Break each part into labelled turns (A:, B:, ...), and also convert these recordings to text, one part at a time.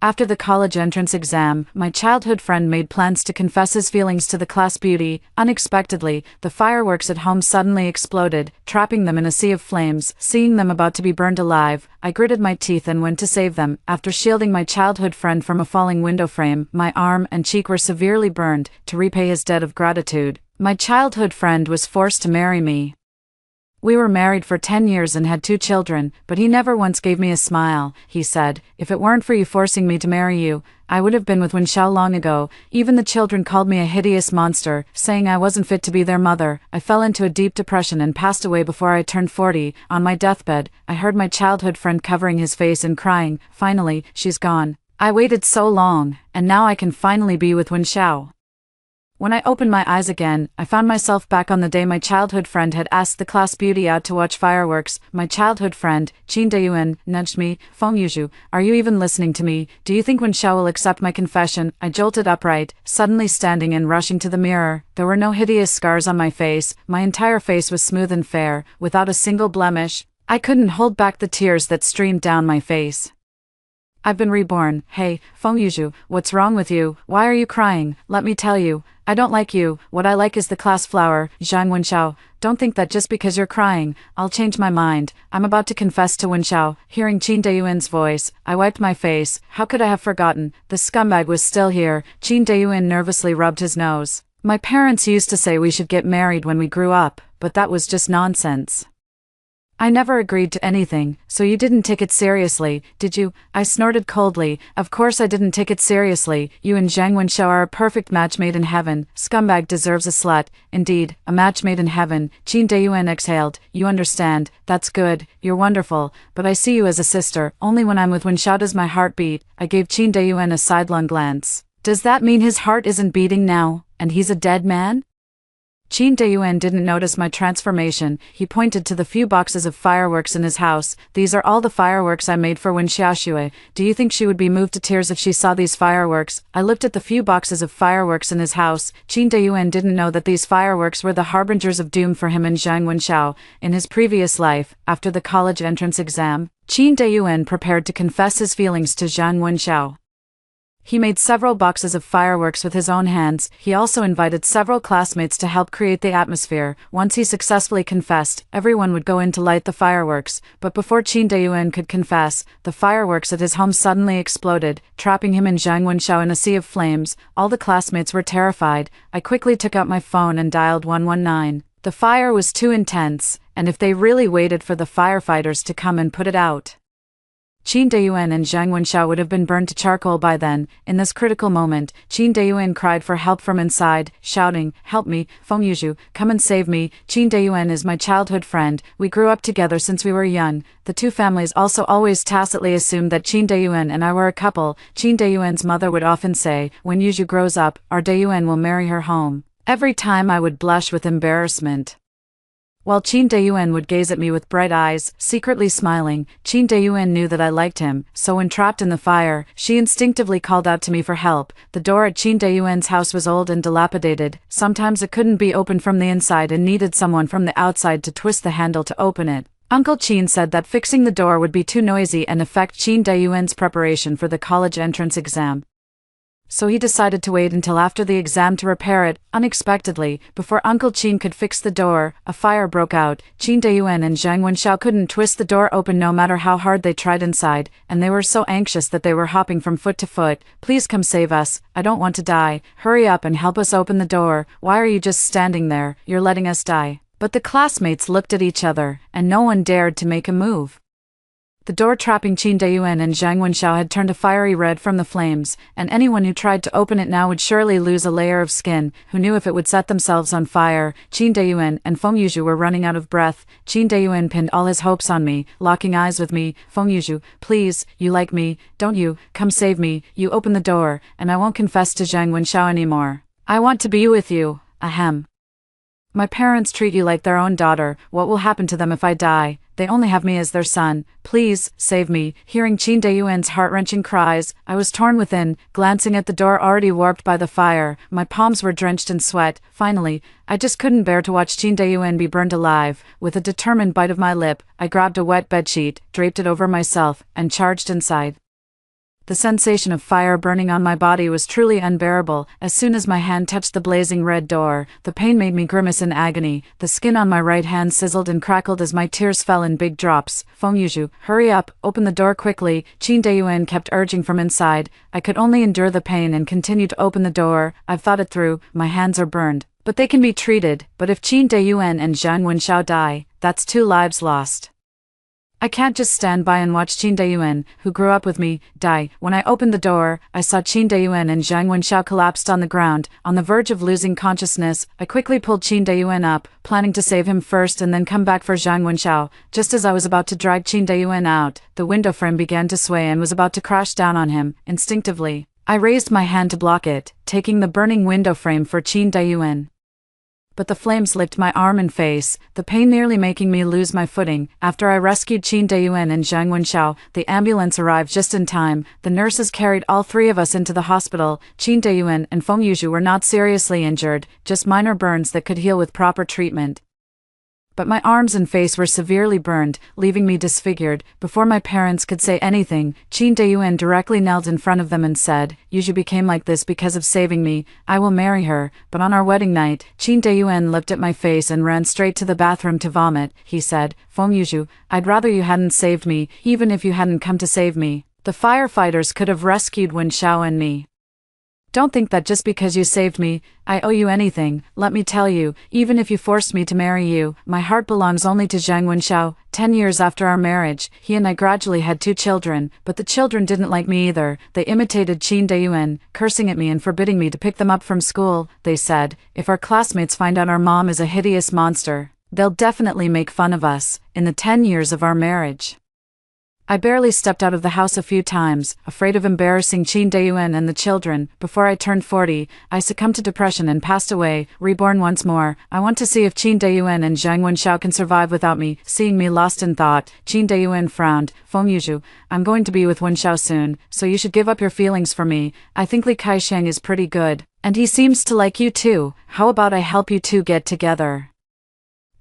A: After the college entrance exam, my childhood friend made plans to confess his feelings to the class beauty. Unexpectedly, the fireworks at home suddenly exploded, trapping them in a sea of flames. Seeing them about to be burned alive, I gritted my teeth and went to save them. After shielding my childhood friend from a falling window frame, my arm and cheek were severely burned. To repay his debt of gratitude, my childhood friend was forced to marry me. We were married for 10 years and had 2 children, but he never once gave me a smile. He said, "If it weren't for you forcing me to marry you, I would have been with Wenxiao long ago." Even the children called me a hideous monster, saying I wasn't fit to be their mother. I fell into a deep depression and passed away before I turned 40. On my deathbed, I heard my childhood friend covering his face and crying, "Finally, she's gone. I waited so long, and now I can finally be with Wenxiao." When I opened my eyes again, I found myself back on the day my childhood friend had asked the class beauty out to watch fireworks. My childhood friend, Qin Deyuan, nudged me. "Feng Yuzhu, are you even listening to me? Do you think Wenxiao will accept my confession?" I jolted upright, suddenly standing and rushing to the mirror. There were no hideous scars on my face. My entire face was smooth and fair, without a single blemish. I couldn't hold back the tears that streamed down my face. "I've been reborn." "Hey, Feng Yuzhu, what's wrong with you? Why are you crying? Let me tell you. I don't like you. What I like is the class flower, Zhang Wenxiao. Don't think that just because you're crying, I'll change my mind. I'm about to confess to Wenxiao." Hearing Qin Deyuan's voice, I wiped my face. How could I have forgotten? The scumbag was still here. Qin Deyuan nervously rubbed his nose. "My parents used to say we should get married when we grew up, but that was just nonsense. I never agreed to anything, so you didn't take it seriously, did you?" I snorted coldly. "Of course I didn't take it seriously. You and Zhang Wenxiao are a perfect match made in heaven. Scumbag deserves a slut. Indeed, a match made in heaven." Qin Deyuan exhaled. "You understand. That's good. You're wonderful. But I see you as a sister. Only when I'm with Wenxiao does my heart beat." I gave Qin Deyuan a sidelong glance. "Does that mean his heart isn't beating now, and he's a dead man?" Qin Deyuan didn't notice my transformation. He pointed to the few boxes of fireworks in his house. "These are all the fireworks I made for Wenxiao. Do you think she would be moved to tears if she saw these fireworks?" I looked at the few boxes of fireworks in his house. Qin Deyuan didn't know that these fireworks were the harbingers of doom for him and Zhang Wenxiao. In his previous life, after the college entrance exam, Qin Deyuan prepared to confess his feelings to Zhang Wenxiao. He made several boxes of fireworks with his own hands. He also invited several classmates to help create the atmosphere. Once he successfully confessed, everyone would go in to light the fireworks. But before Qin Deyuan could confess, the fireworks at his home suddenly exploded, trapping him and Zhang Wenxiao in a sea of flames. All the classmates were terrified. I quickly took out my phone and dialed 119. The fire was too intense, and if they really waited for the firefighters to come and put it out, Qin Deyuan and Zhang Wenxiao would have been burned to charcoal by then. In this critical moment, Qin Deyuan cried for help from inside, shouting, "Help me, Feng Yuzhu, come and save me." Qin Deyuan is my childhood friend. We grew up together since we were young. The two families also always tacitly assumed that Qin Deyuan and I were a couple. Qin Deyuan's mother would often say, "When Yuzhu grows up, our Deyuan will marry her home." Every time I would blush with embarrassment, while Qin Deyuan would gaze at me with bright eyes, secretly smiling. Qin Deyuan knew that I liked him, so when trapped in the fire, she instinctively called out to me for help. The door at Qin Deyuan's house was old and dilapidated. Sometimes it couldn't be opened from the inside and needed someone from the outside to twist the handle to open it. Uncle Qin said that fixing the door would be too noisy and affect Qin Deyuan's preparation for the college entrance exam. So he decided to wait until after the exam to repair it. Unexpectedly, before Uncle Qin could fix the door, a fire broke out. Qin Deyuan and Zhang Wenxiao couldn't twist the door open no matter how hard they tried inside, and they were so anxious that they were hopping from foot to foot. "Please come save us. I don't want to die. Hurry up and help us open the door. Why are you just standing there? You're letting us die." But the classmates looked at each other, and no one dared to make a move. The door trapping Qin Deyuan and Zhang Wenxiao had turned a fiery red from the flames, and anyone who tried to open it now would surely lose a layer of skin. Who knew if it would set themselves on fire? Qin Deyuan and Feng Yuzhu were running out of breath. Qin Deyuan pinned all his hopes on me, locking eyes with me. "Feng Yuzhu, please, you like me, don't you? Come save me. You open the door, and I won't confess to Zhang Wenxiao anymore. I want to be with you. Ahem. My parents treat you like their own daughter. What will happen to them if I die? They only have me as their son. Please, save me." Hearing Qin Deyuan's heart-wrenching cries, I was torn within. Glancing at the door already warped by the fire, my palms were drenched in sweat. Finally, I just couldn't bear to watch Qin Deyuan be burned alive. With a determined bite of my lip, I grabbed a wet bedsheet, draped it over myself, and charged inside. The sensation of fire burning on my body was truly unbearable. As soon as my hand touched the blazing red door, the pain made me grimace in agony. The skin on my right hand sizzled and crackled as my tears fell in big drops. Fengyu, hurry up, open the door quickly, Qin Dayuan kept urging from inside. I could only endure the pain and continue to open the door. I've thought it through, my hands are burned. But they can be treated. But if Qin Dayuan and Zhang Wenxiao die, that's 2 lives lost. I can't just stand by and watch Qin Dayuan, who grew up with me, die. When I opened the door, I saw Qin Dayuan and Zhang Wenxiao collapsed on the ground, on the verge of losing consciousness. I quickly pulled Qin Dayuan up, planning to save him first and then come back for Zhang Wenxiao. Just as I was about to drag Qin Dayuan out, the window frame began to sway and was about to crash down on him. Instinctively, I raised my hand to block it, taking the burning window frame for Qin Dayuan. But the flames licked my arm and face, the pain nearly making me lose my footing. After I rescued Qin Dayuan and Zhang Wenxiao, the ambulance arrived just in time. The nurses carried all 3 of us into the hospital. Qin Dayuan and Fengyu were not seriously injured, just minor burns that could heal with proper treatment. But my arms and face were severely burned, leaving me disfigured. Before my parents could say anything, Qin Dayuan directly knelt in front of them and said, "You became like this because of saving me. I will marry her." But on our wedding night, Qin Dayuan looked at my face and ran straight to the bathroom to vomit. He said, "Fengyu, I'd rather you hadn't saved me, even if you hadn't come to save me. The firefighters could have rescued Wenxiao and me. Don't think that just because you saved me, I owe you anything. Let me tell you, even if you forced me to marry you, my heart belongs only to Zhang Wenxiao." 10 years after our marriage, he and I gradually had 2 children, but the children didn't like me either. They imitated Qin Dayuan, cursing at me and forbidding me to pick them up from school. They said, "If our classmates find out our mom is a hideous monster, they'll definitely make fun of us." In the 10 years of our marriage, I barely stepped out of the house a few times, afraid of embarrassing Qin Dayuan and the children. Before I turned 40, I succumbed to depression and passed away, reborn once more. I want to see if Qin Dayuan and Zhang Wenxiao can survive without me. Seeing me lost in thought, Qin Dayuan frowned. "Fengyu, I'm going to be with Wenxiao soon, so you should give up your feelings for me. I think Li Kaisheng is pretty good, and he seems to like you too. How about I help you 2 get together?"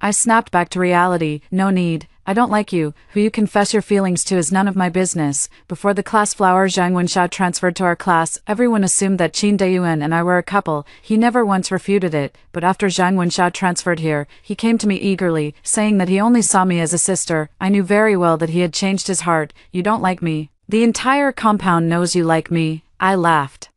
A: I snapped back to reality. "No need. I don't like you. Who you confess your feelings to is none of my business." Before the class flower Zhang Wenxiao transferred to our class, everyone assumed that Qin Dayuan and I were a couple. He never once refuted it, but after Zhang Wenxiao transferred here, he came to me eagerly, saying that he only saw me as a sister. I knew very well that he had changed his heart. "You don't like me. The entire compound knows you like me." I laughed.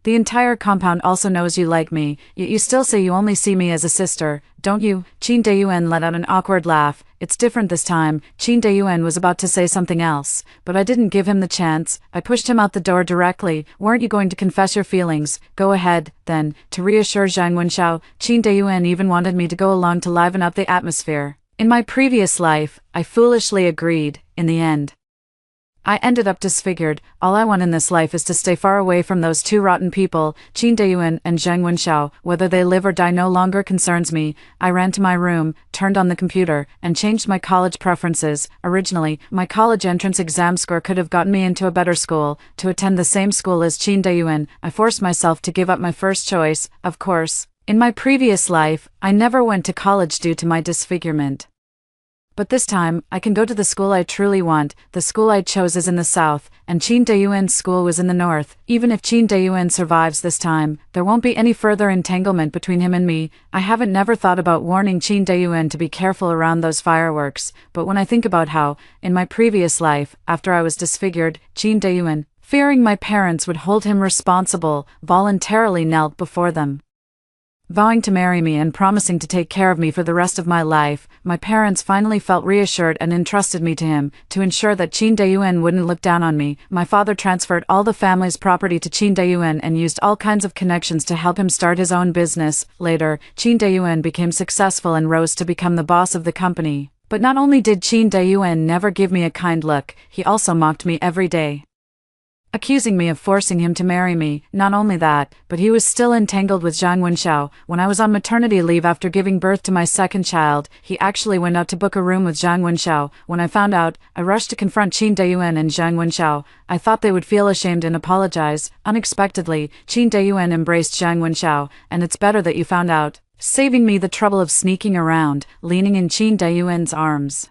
A: "The entire compound also knows you like me, yet you still say you only see me as a sister, don't you?" Qin Dayuan let out an awkward laugh. "It's different this time." Qin Dayuan was about to say something else, but I didn't give him the chance. I pushed him out the door directly. "Weren't you going to confess your feelings? Go ahead, then." To reassure Zhang Wenxiao, Qin Dayuan even wanted me to go along to liven up the atmosphere. In my previous life, I foolishly agreed. In the end, I ended up disfigured. All I want in this life is to stay far away from those 2 rotten people, Qin Dayuan and Zhang Wenxiao. Whether they live or die no longer concerns me. I ran to my room, turned on the computer, and changed my college preferences. Originally, my college entrance exam score could have gotten me into a better school. To attend the same school as Qin Dayuan, I forced myself to give up my first choice, of course. In my previous life, I never went to college due to my disfigurement. But this time, I can go to the school I truly want. The school I chose is in the south, and Qin Dayuan's school was in the north. Even if Qin Dayuan survives this time, there won't be any further entanglement between him and me. I haven't never thought about warning Qin Dayuan to be careful around those fireworks, but when I think about how, in my previous life, after I was disfigured, Qin Dayuan, fearing my parents would hold him responsible, voluntarily knelt before them, vowing to marry me and promising to take care of me for the rest of my life. My parents finally felt reassured and entrusted me to him. To ensure that Qin Dayuan wouldn't look down on me, my father transferred all the family's property to Qin Dayuan and used all kinds of connections to help him start his own business. Later, Qin Dayuan became successful and rose to become the boss of the company. But not only did Qin Dayuan never give me a kind look, he also mocked me every day, accusing me of forcing him to marry me. Not only that, but he was still entangled with Zhang Wenxiao. When I was on maternity leave after giving birth to my 2nd child, he actually went out to book a room with Zhang Wenxiao. When I found out, I rushed to confront Qin Dayuan and Zhang Wenxiao. I thought they would feel ashamed and apologize. Unexpectedly, Qin Dayuan embraced Zhang Wenxiao, and "It's better that you found out," saving me the trouble of sneaking around, leaning in Qin Dayuan's arms.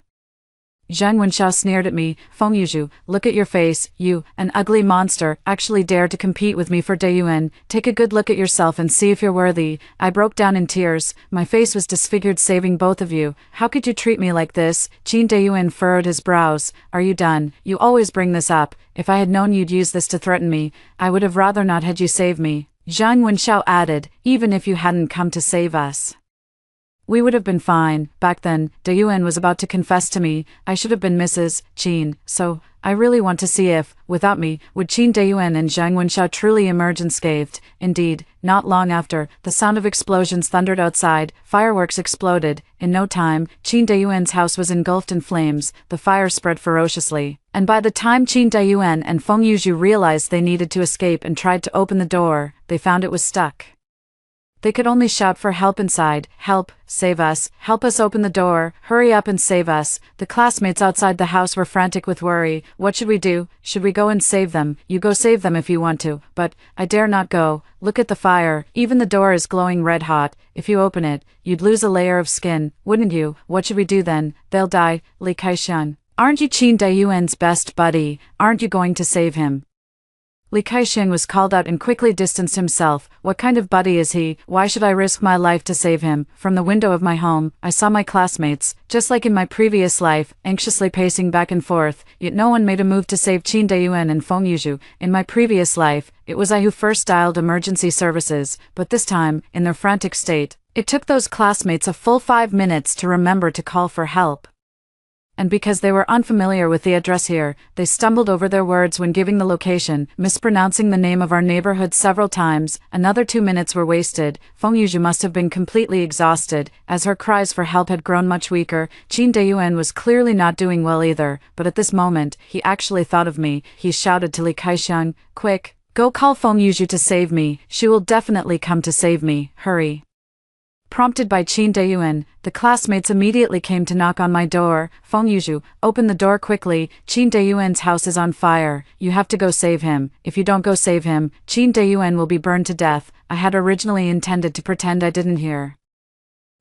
A: Zhang Wenxiao sneered at me. Feng Yuzhu, look at your face, you, an ugly monster, actually dare to compete with me for Dayuan. Take a good look at yourself and see if you're worthy. I broke down in tears. My face was disfigured saving both of you. How could you treat me like this? Qin Dayuan furrowed his brows. Are you done? You always bring this up. If I had known you'd use this to threaten me, I would have rather not had you save me. Zhang Wenxiao added, even if you hadn't come to save us, we would have been fine. Back then, Dayuan was about to confess to me. I should have been Mrs. Qin, so I really want to see if, without me, would Qin Dayuan and Zhang Wenxiao truly emerge unscathed. Indeed, not long after, the sound of explosions thundered outside, fireworks exploded. In no time, Qin Dayuan's house was engulfed in flames, the fire spread ferociously. And by the time Qin Dayuan and Feng Yuzhu realized they needed to escape and tried to open the door, they found it was stuck. They could only shout for help inside. Help, save us, help us open the door, hurry up and save us. The classmates outside the house were frantic with worry. What should we do? Should we go and save them? You go save them if you want to, but I dare not go. Look at the fire, even the door is glowing red hot. If you open it, you'd lose a layer of skin, wouldn't you? What should we do then? They'll die. Li Kaishan. Aren't you Qin Dayuan's best buddy? Aren't you going to save him? Li Kaixing was called out and quickly distanced himself. What kind of buddy is he? Why should I risk my life to save him? From the window of my home, I saw my classmates, just like in my previous life, anxiously pacing back and forth, yet no one made a move to save Qin Dayuan and Feng Yuzhu. In my previous life, it was I who first dialed emergency services, but this time, in their frantic state, it took those classmates a full 5 minutes to remember to call for help. And because they were unfamiliar with the address here, they stumbled over their words when giving the location, mispronouncing the name of our neighborhood several times. Another 2 minutes were wasted. Feng Yuzhu must have been completely exhausted, as her cries for help had grown much weaker. Qin Dayuan was clearly not doing well either, but at this moment, he actually thought of me. He shouted to Li Kaixing, quick, go call Feng Yuzhu to save me. She will definitely come to save me. Hurry. Prompted by Qin Dayuan, the classmates immediately came to knock on my door. Feng Yuzhu, open the door quickly. Qin Dayuan's house is on fire. You have to go save him. If you don't go save him, Qin Dayuan will be burned to death. I had originally intended to pretend I didn't hear.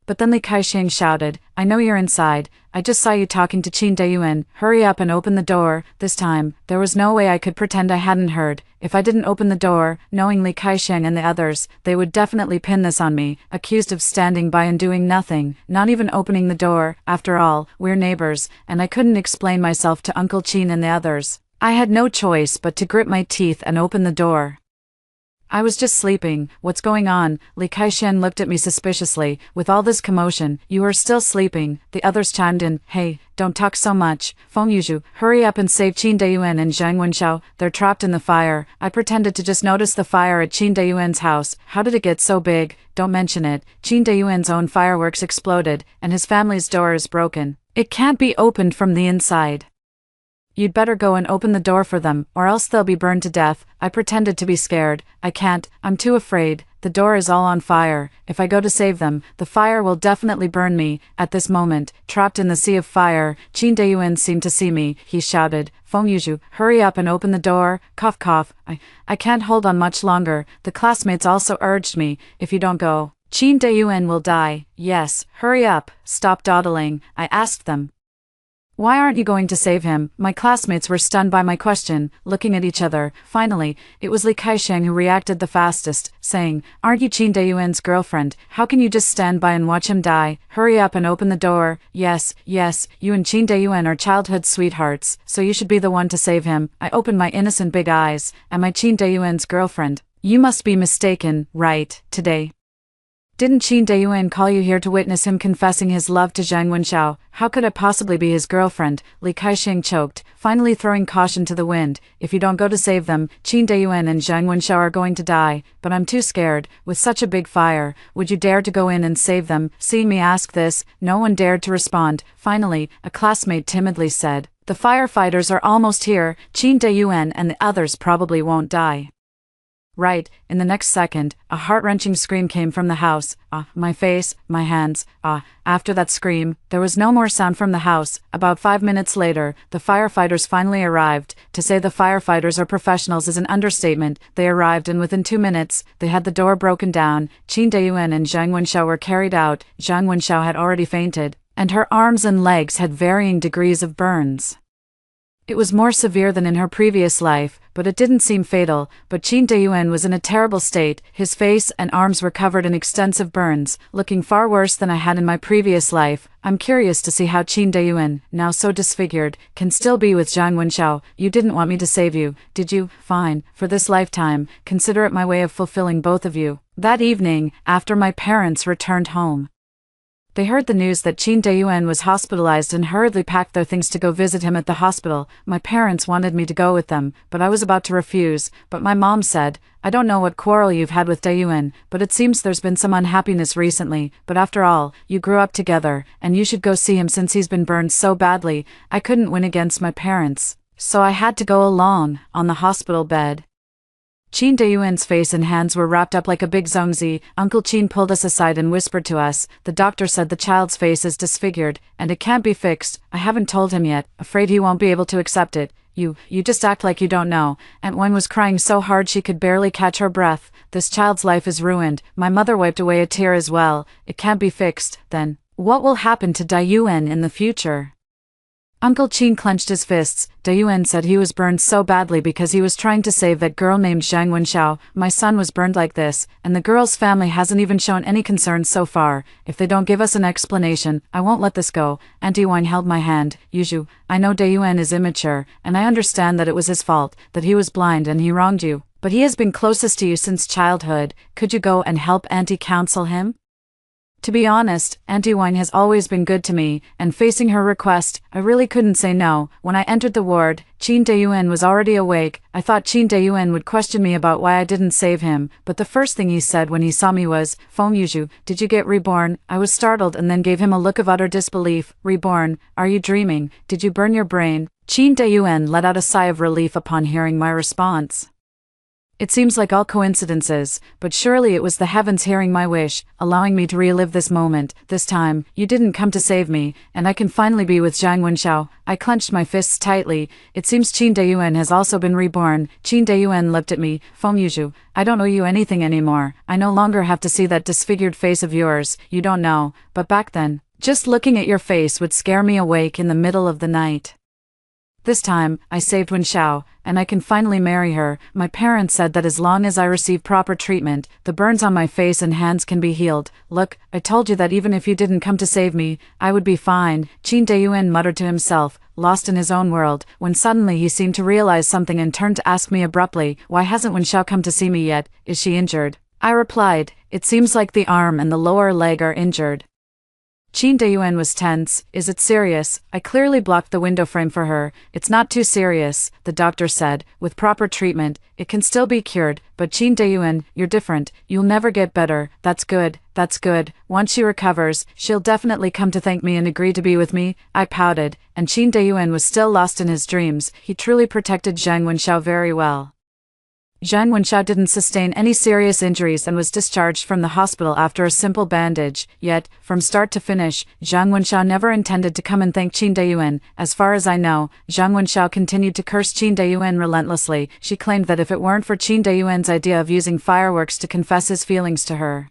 A: But then Li Kaixing shouted, I know you're inside. I just saw you talking to Qin Dayuan. Hurry up and open the door. This time, there was no way I could pretend I hadn't heard. If I didn't open the door, knowing Li Kaixing and the others, they would definitely pin this on me, accused of standing by and doing nothing, not even opening the door. After all, we're neighbors, and I couldn't explain myself to Uncle Qin and the others. I had no choice but to grit my teeth and open the door. I was just sleeping. What's going on? Li Kaixing looked at me suspiciously. With all this commotion, you are still sleeping. The others chimed in. Hey, don't talk so much. Feng Yuzhu, hurry up and save Qin Dayuan and Zhang Wenxiao. They're trapped in the fire. I pretended to just notice the fire at Qin Dayuan's house. How did it get so big? Don't mention it. Qin Dayuan's own fireworks exploded, and his family's door is broken. It can't be opened from the inside. You'd better go and open the door for them, or else they'll be burned to death. I pretended to be scared. I can't. I'm too afraid. The door is all on fire. If I go to save them, the fire will definitely burn me. At this moment, trapped in the sea of fire, Qin Dayuan seemed to see me. He shouted, Feng Yuzhu, hurry up and open the door. Cough cough. I can't hold on much longer. The classmates also urged me. If you don't go, Qin Dayuan will die. Yes, hurry up. Stop dawdling. I asked them. Why aren't you going to save him? My classmates were stunned by my question, looking at each other. Finally, it was Li Kaixing who reacted the fastest, saying, Aren't you Qin Dayuan's girlfriend? How can you just stand by and watch him die? Hurry up and open the door. Yes, you and Qin Dayuan are childhood sweethearts, so you should be the one to save him. I opened my innocent big eyes. Am I Qin Dayuan's girlfriend? You must be mistaken, right, today. Didn't Qin Dayuan call you here to witness him confessing his love to Zhang Wenxiao? How could I possibly be his girlfriend? Li Kaixing choked, finally throwing caution to the wind. If you don't go to save them, Qin Dayuan and Zhang Wenxiao are going to die. But I'm too scared. With such a big fire, would you dare to go in and save them? Seeing me ask this, no one dared to respond. Finally, a classmate timidly said, The firefighters are almost here. Qin Dayuan and the others probably won't die. Right, in the next second, a heart-wrenching scream came from the house. My face, my hands. After that scream, there was no more sound from the house. About 5 minutes later, the firefighters finally arrived. To say the firefighters are professionals is an understatement. They arrived and within 2 minutes, they had the door broken down. Qin Dayuan and Zhang Wenxiao were carried out. Zhang Wenxiao had already fainted. and her arms and legs had varying degrees of burns. It was more severe than in her previous life, but it didn't seem fatal. But Qin Dayuan was in a terrible state. His face and arms were covered in extensive burns, looking far worse than I had in my previous life. I'm curious to see how Qin Dayuan, now so disfigured, can still be with Zhang Wenxiao. You didn't want me to save you, did you? Fine, for this lifetime, consider it my way of fulfilling both of you. That evening, after my parents returned home, they heard the news that Qin Dayuan was hospitalized and hurriedly packed their things to go visit him at the hospital. My parents wanted me to go with them, but I was about to refuse. But my mom said, I don't know what quarrel you've had with Dayuan, but it seems there's been some unhappiness recently. But after all, you grew up together, and you should go see him since he's been burned so badly. I couldn't win against my parents, so I had to go along, on the hospital bed. Qin Dayuan's face and hands were wrapped up like a big zongzi. Uncle Qin pulled us aside and whispered to us, the doctor said the child's face is disfigured, and it can't be fixed. I haven't told him yet, afraid he won't be able to accept it. You just act like you don't know. Aunt Wen was crying so hard she could barely catch her breath. This child's life is ruined. My mother wiped away a tear as well. It can't be fixed. Then, what will happen to Dayuan in the future? Uncle Qin clenched his fists. Dayuan said he was burned so badly because he was trying to save that girl named Zhang Wenxiao. My son was burned like this, and the girl's family hasn't even shown any concern so far. If they don't give us an explanation, I won't let this go. Auntie Wang held my hand. Yuzhu, I know Dayuan is immature, and I understand that it was his fault, that he was blind and he wronged you. But he has been closest to you since childhood. Could you go and help Auntie counsel him? To be honest, Auntie Wang has always been good to me, and facing her request, I really couldn't say no. When I entered the ward, Qin Dayuan was already awake. I thought Qin Dayuan would question me about why I didn't save him, but the first thing he said when he saw me was, Feng Yuzhu, did you get reborn? I was startled and then gave him a look of utter disbelief. Reborn? Are you dreaming? Did you burn your brain? Qin Dayuan let out a sigh of relief upon hearing my response. It seems like all coincidences, but surely it was the heavens hearing my wish, allowing me to relive this moment. This time, you didn't come to save me, and I can finally be with Zhang Wenxiao. I clenched my fists tightly. It seems Qin Dayuan has also been reborn. Qin Dayuan looked at me. Feng Yuzhu, I don't owe you anything anymore. I no longer have to see that disfigured face of yours. You don't know, but back then, just looking at your face would scare me awake in the middle of the night. This time, I saved Wenxiao, and I can finally marry her. My parents said that as long as I receive proper treatment, the burns on my face and hands can be healed. Look, I told you that even if you didn't come to save me, I would be fine. Qin Dayuan muttered to himself, lost in his own world, when suddenly he seemed to realize something and turned to ask me abruptly, why hasn't Wenxiao come to see me yet? Is she injured? I replied, it seems like the arm and the lower leg are injured. Qin Dayuan was tense. Is it serious? I clearly blocked the window frame for her. It's not too serious, the doctor said. With proper treatment, it can still be cured. But Qin Dayuan, you're different. You'll never get better. That's good. That's good. Once she recovers, she'll definitely come to thank me and agree to be with me. I pouted, and Qin Dayuan was still lost in his dreams. He truly protected Zhang Wenxiao very well. Zhang Wenxiao didn't sustain any serious injuries and was discharged from the hospital after a simple bandage. Yet, from start to finish, Zhang Wenxiao never intended to come and thank Qin Dayuan. As far as I know, Zhang Wenxiao continued to curse Qin Dayuan relentlessly. She claimed that if it weren't for Qin Dayuan's idea of using fireworks to confess his feelings to her,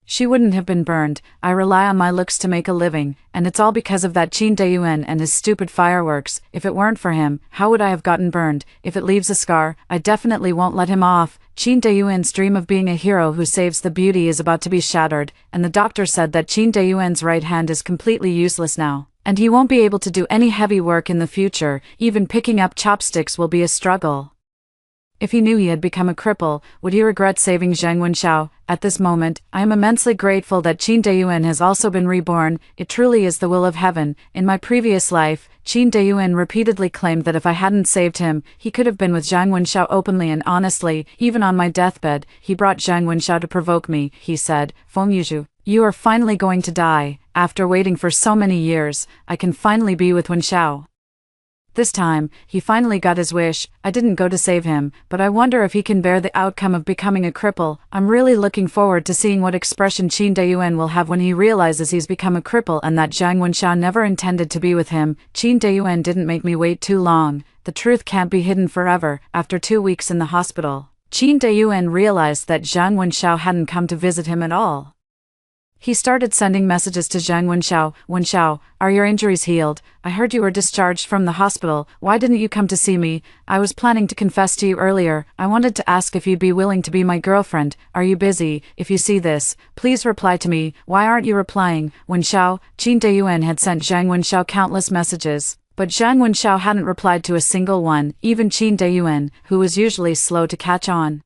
A: she wouldn't have been burned. I rely on my looks to make a living, and it's all because of that Qin Dayuan and his stupid fireworks. If it weren't for him, how would I have gotten burned? If it leaves a scar, I definitely won't let him off. Qin Dayuan's dream of being a hero who saves the beauty is about to be shattered, and the doctor said that Qin Dayuan's right hand is completely useless now, and he won't be able to do any heavy work in the future. Even picking up chopsticks will be a struggle. If he knew he had become a cripple, would he regret saving Zhang Wenxiao? At this moment, I am immensely grateful that Qin Dayuan has also been reborn. It truly is the will of heaven. In my previous life, Qin Dayuan repeatedly claimed that if I hadn't saved him, he could have been with Zhang Wenxiao openly and honestly. Even on my deathbed, he brought Zhang Wenxiao to provoke me. He said, Feng Yuzhu, you are finally going to die. After waiting for so many years, I can finally be with Wenxiao. This time, he finally got his wish. I didn't go to save him, but I wonder if he can bear the outcome of becoming a cripple. I'm really looking forward to seeing what expression Qin Dayuan will have when he realizes he's become a cripple and that Zhang Wenxiao never intended to be with him. Qin Dayuan didn't make me wait too long. The truth can't be hidden forever. After 2 weeks in the hospital, Qin Dayuan realized that Zhang Wenxiao hadn't come to visit him at all. He started sending messages to Zhang Wenxiao. Wenxiao, are your injuries healed? I heard you were discharged from the hospital. Why didn't you come to see me? I was planning to confess to you earlier. I wanted to ask if you'd be willing to be my girlfriend. Are you busy? If you see this, please reply to me. Why aren't you replying? Wenxiao, Qin Deyuan had sent Zhang Wenxiao countless messages, but Zhang Wenxiao hadn't replied to a single one. Even Qin Deyuan, who was usually slow to catch on,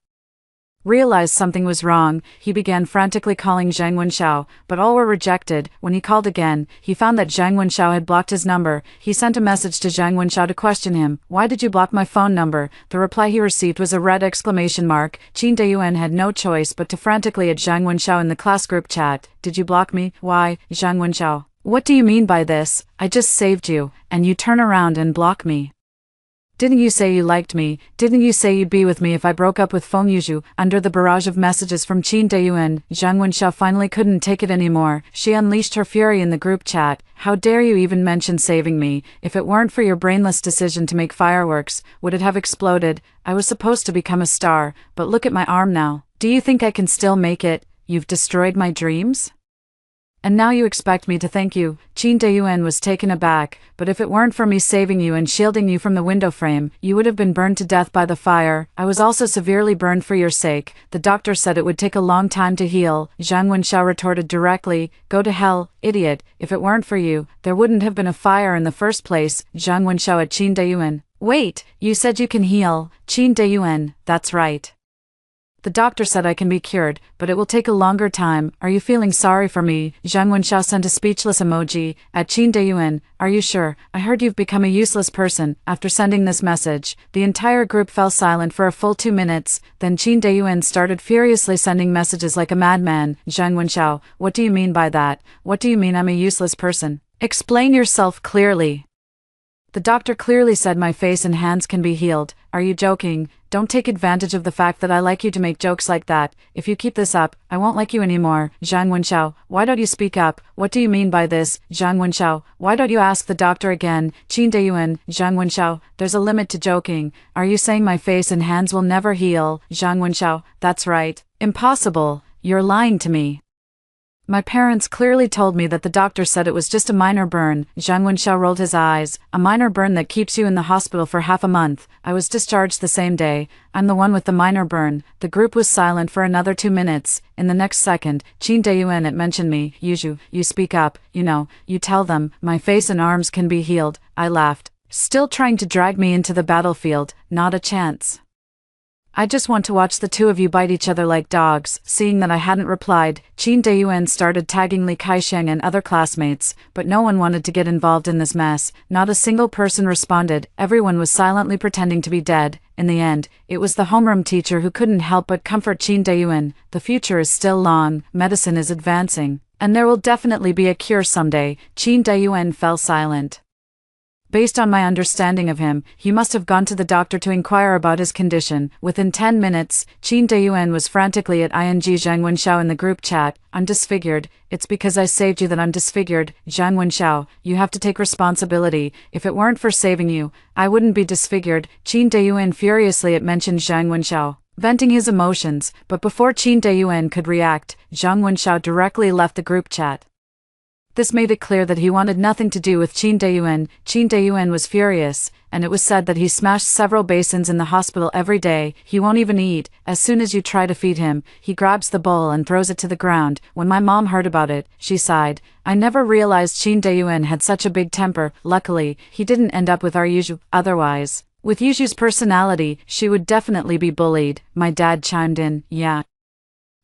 A: realized something was wrong. He began frantically calling Zhang Wenxiao, but all were rejected. When he called again, he found that Zhang Wenxiao had blocked his number. He sent a message to Zhang Wenxiao to question him. Why did you block my phone number? The reply he received was a red exclamation mark. Qin Deyuan had no choice but to frantically at Zhang Wenxiao in the class group chat. Did you block me? Why, Zhang Wenxiao? What do you mean by this? I just saved you, and you turn around and block me. Didn't you say you liked me? Didn't you say you'd be with me if I broke up with Feng Yuzhu? Under the barrage of messages from Qin Deyuan, Zhang Wenxiao finally couldn't take it anymore. She unleashed her fury in the group chat. How dare you even mention saving me? If it weren't for your brainless decision to make fireworks, would it have exploded? I was supposed to become a star, but look at my arm now. Do you think I can still make it? You've destroyed my dreams? And now you expect me to thank you? Qin Deyuan was taken aback. But if it weren't for me saving you and shielding you from the window frame, you would have been burned to death by the fire. I was also severely burned for your sake. The doctor said it would take a long time to heal. Zhang Wenxiao retorted directly. Go to hell, idiot. If it weren't for you, there wouldn't have been a fire in the first place. Zhang Wenxiao at Qin Deyuan. Wait, you said you can heal. Qin Deyuan, that's right. The doctor said I can be cured, but it will take a longer time. Are you feeling sorry for me? Zhang Wenxiao sent a speechless emoji. At Qin Deyuan, are you sure? I heard you've become a useless person. After sending this message, the entire group fell silent for a full 2 minutes. Then Qin Deyuan started furiously sending messages like a madman. Zhang Wenxiao, what do you mean by that? What do you mean I'm a useless person? Explain yourself clearly. The doctor clearly said my face and hands can be healed. Are you joking? Don't take advantage of the fact that I like you to make jokes like that. If you keep this up, I won't like you anymore. Zhang Wenxiao, why don't you speak up? What do you mean by this? Zhang Wenxiao, why don't you ask the doctor again? Qin Deyuan, Zhang Wenxiao, there's a limit to joking. Are you saying my face and hands will never heal? Zhang Wenxiao, that's right. Impossible. You're lying to me. My parents clearly told me that the doctor said it was just a minor burn. Zhang Wenxiao rolled his eyes. A minor burn that keeps you in the hospital for half a month. I was discharged the same day. I'm the one with the minor burn. The group was silent for another 2 minutes. In the next second, Qin Deyuan had mentioned me. Yuzhu, you speak up. You tell them, my face and arms can be healed. I laughed. Still trying to drag me into the battlefield. Not a chance. I just want to watch the two of you bite each other like dogs. Seeing that I hadn't replied, Qin Deyuan started tagging Li Kaisheng and other classmates, but no one wanted to get involved in this mess. Not a single person responded. Everyone was silently pretending to be dead. In the end, it was the homeroom teacher who couldn't help but comfort Qin Deyuan. The future is still long, medicine is advancing, and there will definitely be a cure someday. Qin Deyuan fell silent. Based on my understanding of him, he must have gone to the doctor to inquire about his condition. Within 10 minutes, Qin Deyuan was frantically at ing Zhang Wenxiao in the group chat. I'm disfigured. It's because I saved you that I'm disfigured. Zhang Wenxiao, you have to take responsibility. If it weren't for saving you, I wouldn't be disfigured. Qin Deyuan furiously mentioned Zhang Wenxiao, venting his emotions, but before Qin Deyuan could react, Zhang Wenxiao directly left the group chat. This made it clear that he wanted nothing to do with Qin Deyuan. Qin Deyuan was furious, and it was said that he smashed several basins in the hospital every day. He won't even eat. As soon as you try to feed him, he grabs the bowl and throws it to the ground. When my mom heard about it, she sighed. I never realized Qin Deyuan had such a big temper. Luckily, he didn't end up with our Yuzhu. Otherwise, with Yuzhu's personality, she would definitely be bullied. My dad chimed in, yeah.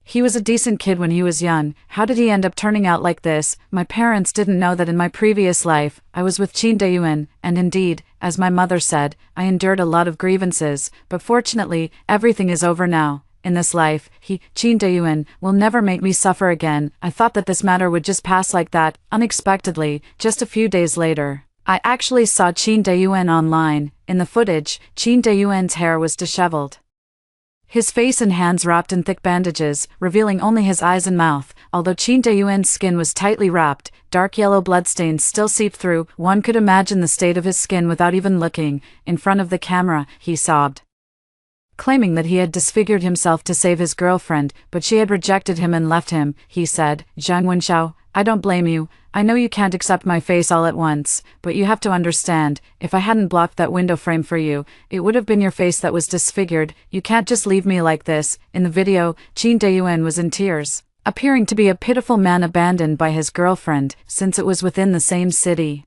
A: He was a decent kid when he was young. How did he end up turning out like this? My parents didn't know that in my previous life, I was with Qin Deyuan, and indeed, as my mother said, I endured a lot of grievances, but fortunately, everything is over now. In this life, Qin Deyuan, will never make me suffer again. I thought that this matter would just pass like that. Unexpectedly, just a few days later, I actually saw Qin Deyuan online. In the footage, Qin Deyuan's hair was disheveled. His face and hands wrapped in thick bandages, revealing only his eyes and mouth. Although Qin Deyuan's skin was tightly wrapped, dark yellow bloodstains still seeped through. One could imagine the state of his skin without even looking. In front of the camera, he sobbed. claiming that he had disfigured himself to save his girlfriend, but she had rejected him and left him. He said, "Zhang Wenxiao, I don't blame you. I know you can't accept my face all at once, but you have to understand, if I hadn't blocked that window frame for you, it would have been your face that was disfigured. You can't just leave me like this." In the video, Qin Dayuan was in tears, appearing to be a pitiful man abandoned by his girlfriend, since it was within the same city.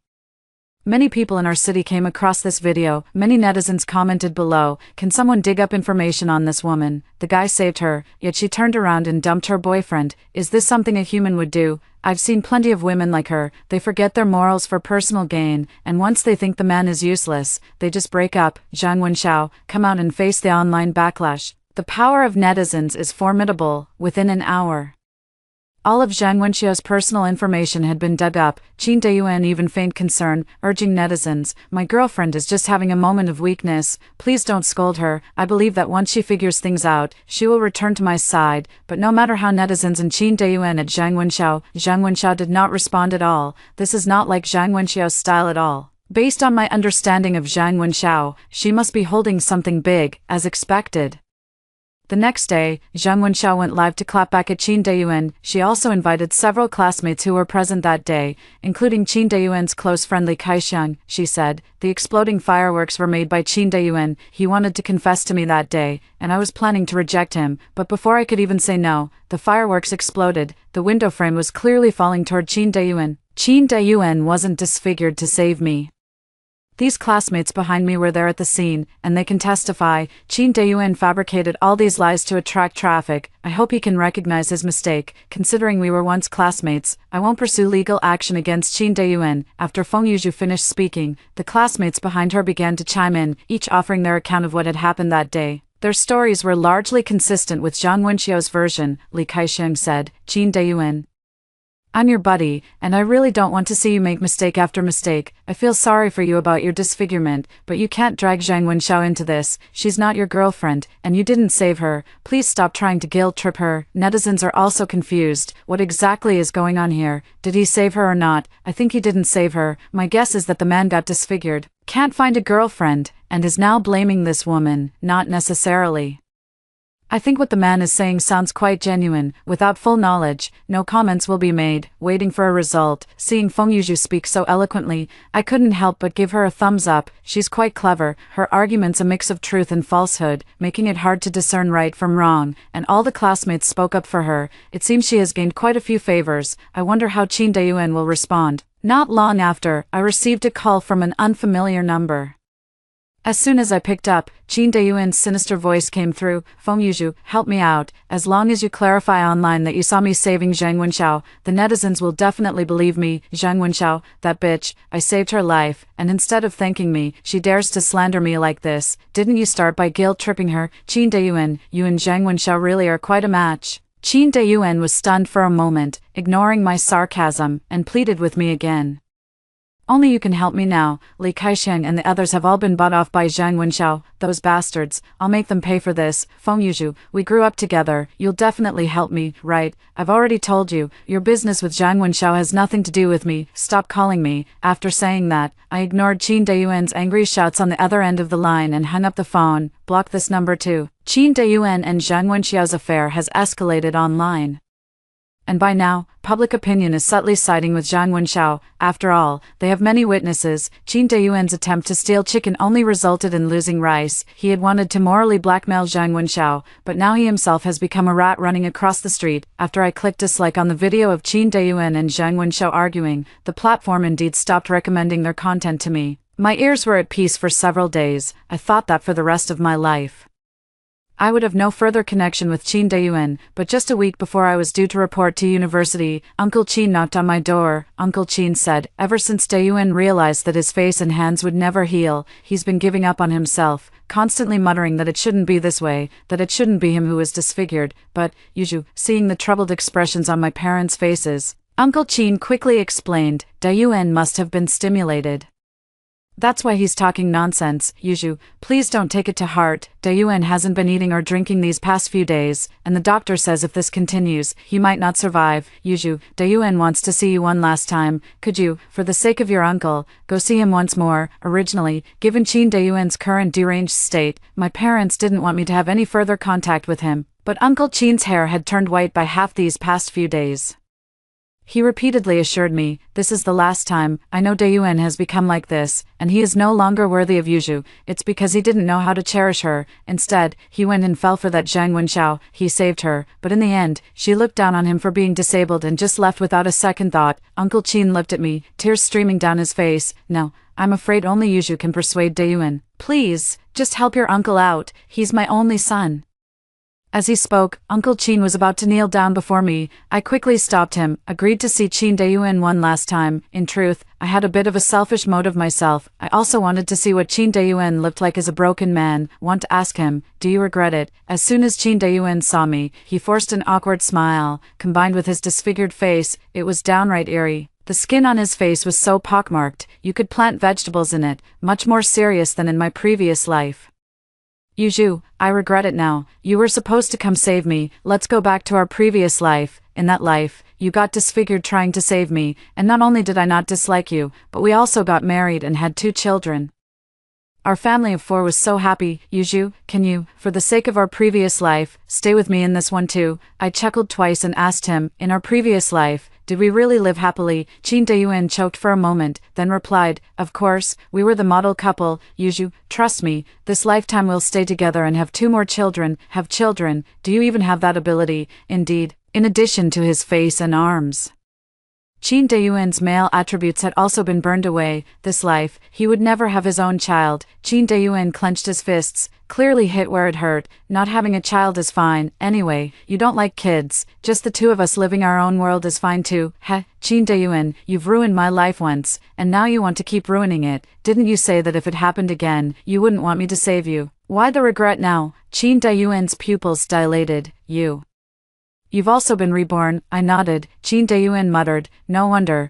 A: Many people in our city came across this video. Many netizens commented below, "Can someone dig up information on this woman? The guy saved her, yet she turned around and dumped her boyfriend. Is this something a human would do? I've seen plenty of women like her. They forget their morals for personal gain, and once they think the man is useless, they just break up." Zhang Wenxiao, come out and face the online backlash. The power of netizens is formidable. Within an hour, all of Zhang Wenxiao's personal information had been dug up. Qin Dayuan even feigned concern, urging netizens, "My girlfriend is just having a moment of weakness. Please don't scold her. I believe that once she figures things out, she will return to my side." But no matter how netizens and Qin Dayuan at Zhang Wenxiao did not respond at all. This is not like Zhang Wenxiao's style at all. Based on my understanding of Zhang Wenxiao, she must be holding something big, as expected. The next day, Zhang Wenxiao went live to clap back at Qin Dayuan. She also invited several classmates who were present that day, including Qin Dayuan's close friend Li Kaixiang. She said, "The exploding fireworks were made by Qin Dayuan. He wanted to confess to me that day, and I was planning to reject him, but before I could even say no, the fireworks exploded. The window frame was clearly falling toward Qin Dayuan. Qin Dayuan wasn't disfigured to save me. These classmates behind me were there at the scene, and they can testify. Qin Dayuan fabricated all these lies to attract traffic. I hope he can recognize his mistake. Considering we were once classmates, I won't pursue legal action against Qin Dayuan." After Feng Yuzhu finished speaking, the classmates behind her began to chime in, each offering their account of what had happened that day. Their stories were largely consistent with Zhang Wenxiao's version. Li Kaixiang said, "Qin Dayuan, I'm your buddy, and I really don't want to see you make mistake after mistake. I feel sorry for you about your disfigurement, but you can't drag Zhang Wenxiao into this. She's not your girlfriend, and you didn't save her. Please stop trying to guilt trip her." Netizens are also confused. What exactly is going on here? Did he save her or not? I think he didn't save her. My guess is that the man got disfigured, can't find a girlfriend, and is now blaming this woman. Not necessarily. I think what the man is saying sounds quite genuine. Without full knowledge, no comments will be made. Waiting for a result. Seeing Feng Yuzhu speak so eloquently, I couldn't help but give her a thumbs up. She's quite clever. Her argument's a mix of truth and falsehood, making it hard to discern right from wrong, and all the classmates spoke up for her. It seems she has gained quite a few favors. I wonder how Qin Dayuan will respond. Not long after, I received a call from an unfamiliar number. As soon as I picked up, Qin Dayuan's sinister voice came through. "Feng Yuzhu, help me out. As long as you clarify online that you saw me saving Zhang Wenxiao, the netizens will definitely believe me. Zhang Wenxiao, that bitch, I saved her life, and instead of thanking me, she dares to slander me like this. Didn't you start by guilt-tripping her? Qin Dayuan, you and Zhang Wenxiao really are quite a match." Qin Dayuan was stunned for a moment, ignoring my sarcasm, and pleaded with me again. "Only you can help me now. Li Kaixiang and the others have all been bought off by Zhang Wenxiao. Those bastards. I'll make them pay for this. Feng Yuzhu, we grew up together. You'll definitely help me, right? I've already told you, your business with Zhang Wenxiao has nothing to do with me. Stop calling me." After saying that, I ignored Qin Dayuan's angry shouts on the other end of the line and hung up the phone. Block this number too. Qin Dayuan and Zhang Wenxiao's affair has escalated online. And by now, public opinion is subtly siding with Zhang Wenxiao. After all, they have many witnesses. Qin Dayuan's attempt to steal chicken only resulted in losing rice. He had wanted to morally blackmail Zhang Wenxiao, but now he himself has become a rat running across the street. After I clicked dislike on the video of Qin Dayuan and Zhang Wenxiao arguing, the platform indeed stopped recommending their content to me. My ears were at peace for several days. I thought that for the rest of my life I would have no further connection with Qin Dayuan, but just a week before I was due to report to university, Uncle Qin knocked on my door. Uncle Qin said, ever since Dayuan realized that his face and hands would never heal, he's been giving up on himself, constantly muttering that it shouldn't be this way, that it shouldn't be him who is disfigured. But, Yuzhu, seeing the troubled expressions on my parents' faces, Uncle Qin quickly explained, Dayuan must have been stimulated. That's why he's talking nonsense, Yuju. Please don't take it to heart. Dayuan hasn't been eating or drinking these past few days, and the doctor says if this continues, he might not survive. Yuju, Dayuan wants to see you one last time. Could you, for the sake of your uncle, go see him once more? Originally, given Qin Dayuan's current deranged state, my parents didn't want me to have any further contact with him, but Uncle Qin's hair had turned white by half these past few days. He repeatedly assured me, this is the last time. I know Dayuan has become like this, and he is no longer worthy of Yuju. It's because he didn't know how to cherish her. Instead, he went and fell for that Zhang Wenxiao. He saved her, but in the end, she looked down on him for being disabled and just left without a second thought. Uncle Qin looked at me, tears streaming down his face. No, I'm afraid only Yuju can persuade Dayuan. Please, just help your uncle out. He's my only son. As he spoke, Uncle Qin was about to kneel down before me. I quickly stopped him, agreed to see Qin Dayuan one last time. In truth, I had a bit of a selfish motive myself. I also wanted to see what Qin Dayuan looked like as a broken man. Want to ask him, do you regret it? As soon as Qin Dayuan saw me, he forced an awkward smile. Combined with his disfigured face, it was downright eerie. The skin on his face was so pockmarked, you could plant vegetables in it, much more serious than in my previous life. Yuju, I regret it now. You were supposed to come save me. Let's go back to our previous life. In that life, you got disfigured trying to save me, and not only did I not dislike you, but we also got married and had 2 children. Our family of 4 was so happy. Yuju, can you, for the sake of our previous life, stay with me in this one too? I chuckled twice and asked him, in our previous life, did we really live happily? Qin Dayuan choked for a moment, then replied, of course, we were the model couple. Yuju, trust me, this lifetime we'll stay together and have 2 more children. Have children? Do you even have that ability? Indeed, in addition to his face and arms. Qin Dayuan's male attributes had also been burned away. This life, he would never have his own child. Qin Dayuan clenched his fists, clearly hit where it hurt. Not having a child is fine. Anyway, you don't like kids. Just the 2 of us living our own world is fine too. Heh, Qin Dayuan, you've ruined my life once, and now you want to keep ruining it. Didn't you say that if it happened again, you wouldn't want me to save you? Why the regret now? Qin Dayuan's pupils dilated. You've also been reborn. I nodded. Qin Dayuan muttered, no wonder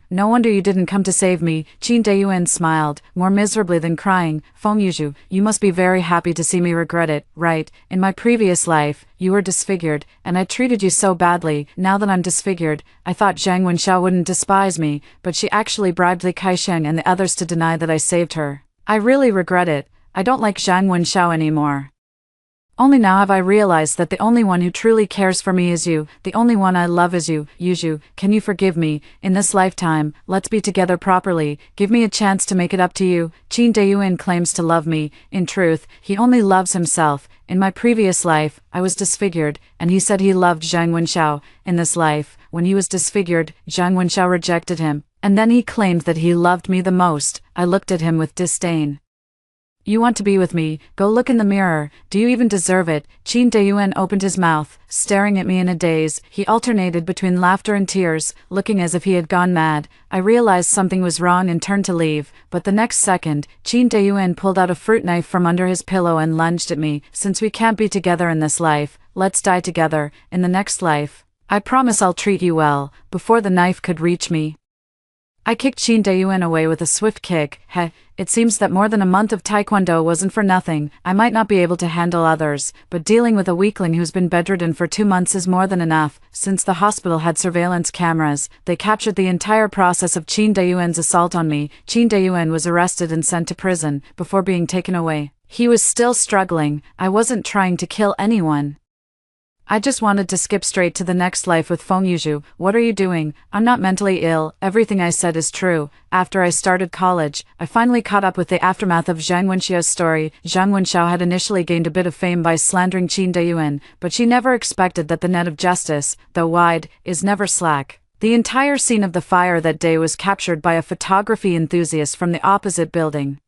A: you didn't come to save me. Qin Dayuan smiled, more miserably than crying. Feng Yuju, you must be very happy to see me regret it, right? In my previous life, you were disfigured, and I treated you so badly. Now that I'm disfigured, I thought Zhang Wenxiao wouldn't despise me, but she actually bribed Li Kaisheng and the others to deny that I saved her. I really regret it. I don't like Zhang Wenxiao anymore. Only now have I realized that the only one who truly cares for me is you. The only one I love is you. Yuju, can you forgive me? In this lifetime, let's be together properly. Give me a chance to make it up to you. Qin Dayuan claims to love me. In truth, he only loves himself. In my previous life, I was disfigured, and he said he loved Zhang Wenxiao. In this life, when he was disfigured, Zhang Wenxiao rejected him, and then he claimed that he loved me the most. I looked at him with disdain. You want to be with me? Go look in the mirror. Do you even deserve it? Qin Dayuan opened his mouth, staring at me in a daze. He alternated between laughter and tears, looking as if he had gone mad. I realized something was wrong and turned to leave, but the next second, Qin Dayuan pulled out a fruit knife from under his pillow and lunged at me. Since we can't be together in this life, let's die together in the next life. I promise I'll treat you well. Before the knife could reach me, I kicked Qin Dayuan away with a swift kick. Heh, it seems that more than a month of taekwondo wasn't for nothing. I might not be able to handle others, but dealing with a weakling who's been bedridden for 2 months is more than enough. Since the hospital had surveillance cameras, they captured the entire process of Qin Dayuan's assault on me. Qin Dayuan was arrested and sent to prison, before being taken away. He was still struggling. I wasn't trying to kill anyone. I just wanted to skip straight to the next life with Feng Yuju. What are you doing? I'm not mentally ill. Everything I said is true. After I started college, I finally caught up with the aftermath of Zhang Wenxiao's story. Zhang Wenxiao had initially gained a bit of fame by slandering Qin Dayuan, but she never expected that the net of justice, though wide, is never slack. The entire scene of the fire that day was captured by a photography enthusiast from the opposite building.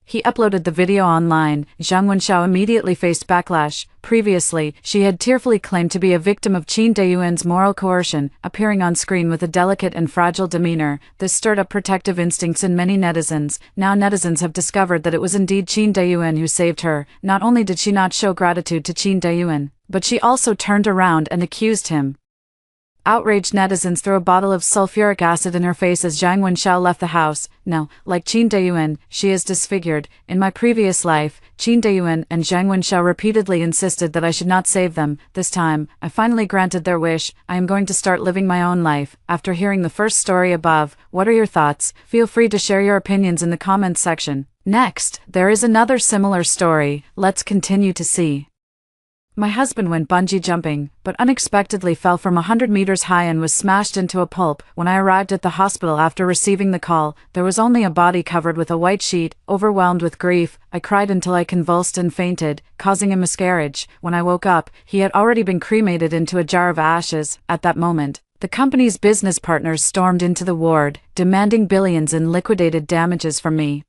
A: He uploaded the video online. Zhang Wenxiao immediately faced backlash. Previously, she had tearfully claimed to be a victim of Qin Dayuan's moral coercion, appearing on screen with a delicate and fragile demeanor. This stirred up protective instincts in many netizens. Now netizens have discovered that it was indeed Qin Dayuan who saved her. Not only did she not show gratitude to Qin Dayuan, but she also turned around and accused him. Outraged netizens threw a bottle of sulfuric acid in her face as Zhang Wenxiao left the house. Now, like Qin Deiyuan, she is disfigured. In my previous life, Qin Deiyuan and Zhang Wenxiao repeatedly insisted that I should not save them. This time, I finally granted their wish. I am going to start living my own life. After hearing the first story above, what are your thoughts? Feel free to share your opinions in the comments section. Next, there is another similar story. Let's continue to see. My husband went bungee jumping, but unexpectedly fell from 100 meters high and was smashed into a pulp. When I arrived at the hospital after receiving the call, there was only a body covered with a white sheet. Overwhelmed with grief, I cried until I convulsed and fainted, causing a miscarriage. When I woke up, he had already been cremated into a jar of ashes. At that moment, the company's business partners stormed into the ward, demanding billions in liquidated damages from me.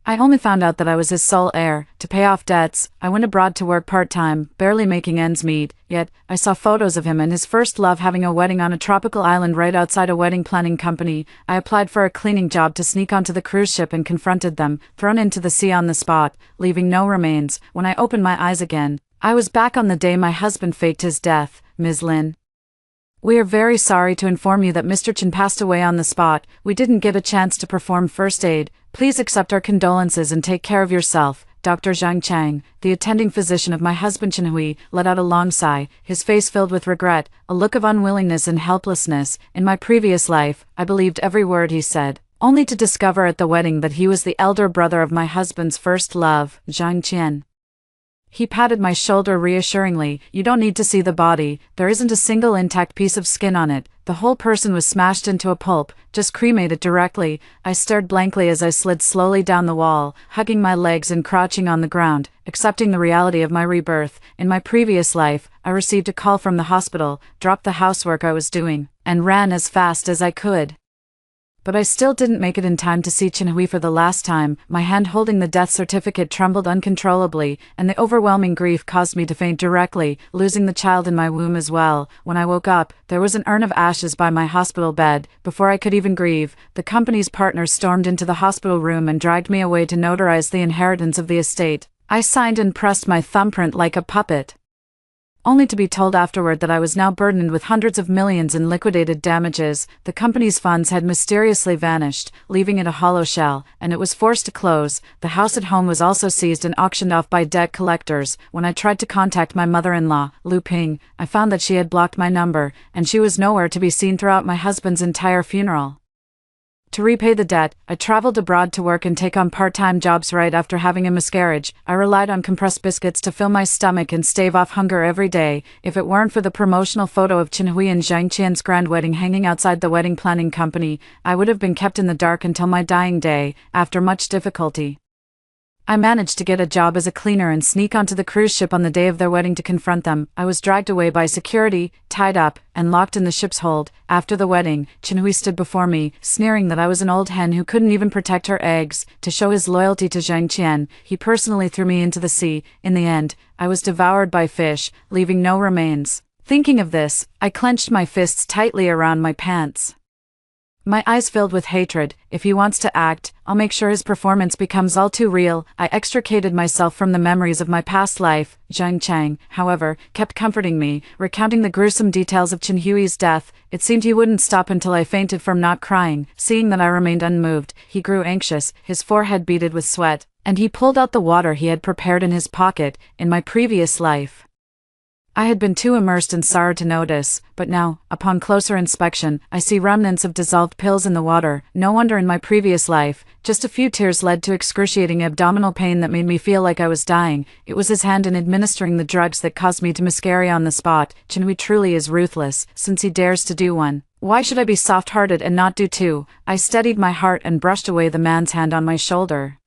A: I only found out that I was his sole heir. To pay off debts, I went abroad to work part-time, barely making ends meet, yet I saw photos of him and his first love having a wedding on a tropical island right outside a wedding planning company. I applied for a cleaning job to sneak onto the cruise ship and confronted them, thrown into the sea on the spot, leaving no remains. When I opened my eyes again, I was back on the day my husband faked his death. Ms. Lin. We are very sorry to inform you that Mr. Chen passed away on the spot. We didn't get a chance to perform first aid. Please accept our condolences and take care of yourself. Dr. Zhang Chang, the attending physician of my husband Chen Hui, let out a long sigh, his face filled with regret, a look of unwillingness and helplessness. In my previous life, I believed every word he said, only to discover at the wedding that he was the elder brother of my husband's first love, Zhang Qian. He patted my shoulder reassuringly. You don't need to see the body, there isn't a single intact piece of skin on it. The whole person was smashed into a pulp, just cremated directly. I stared blankly as I slid slowly down the wall, hugging my legs and crouching on the ground, accepting the reality of my rebirth. In my previous life, I received a call from the hospital, dropped the housework I was doing, and ran as fast as I could. But I still didn't make it in time to see Chen Hui for the last time. My hand holding the death certificate trembled uncontrollably, and the overwhelming grief caused me to faint directly, losing the child in my womb as well. When I woke up, there was an urn of ashes by my hospital bed. Before I could even grieve, the company's partners stormed into the hospital room and dragged me away to notarize the inheritance of the estate. I signed and pressed my thumbprint like a puppet, only to be told afterward that I was now burdened with hundreds of millions in liquidated damages. The company's funds had mysteriously vanished, leaving it a hollow shell, and it was forced to close. The house at home was also seized and auctioned off by debt collectors. When I tried to contact my mother-in-law, Lu Ping, I found that she had blocked my number, and she was nowhere to be seen throughout my husband's entire funeral. To repay the debt, I traveled abroad to work and take on part-time jobs. Right after having a miscarriage, I relied on compressed biscuits to fill my stomach and stave off hunger every day. If it weren't for the promotional photo of Chen Hui and Zhang Qian's grand wedding hanging outside the wedding planning company, I would have been kept in the dark until my dying day. After much difficulty, I managed to get a job as a cleaner and sneak onto the cruise ship on the day of their wedding to confront them. I was dragged away by security, tied up, and locked in the ship's hold. After the wedding, Chen Hui stood before me, sneering that I was an old hen who couldn't even protect her eggs. To show his loyalty to Zhang Qian, he personally threw me into the sea. In the end, I was devoured by fish, leaving no remains. Thinking of this, I clenched my fists tightly around my pants. My eyes filled with hatred. If he wants to act, I'll make sure his performance becomes all too real. I extricated myself from the memories of my past life. Zhang Chang, however, kept comforting me, recounting the gruesome details of Chen Hui's death. It seemed he wouldn't stop until I fainted from not crying. Seeing that I remained unmoved, he grew anxious, his forehead beaded with sweat, and he pulled out the water he had prepared in his pocket. In my previous life, I had been too immersed in sorrow to notice, but now, upon closer inspection, I see remnants of dissolved pills in the water. No wonder in my previous life, just a few tears led to excruciating abdominal pain that made me feel like I was dying. It was his hand in administering the drugs that caused me to miscarry on the spot. Chen Hui truly is ruthless, since he dares to do one. Why should I be soft-hearted and not do two? I steadied my heart and brushed away the man's hand on my shoulder.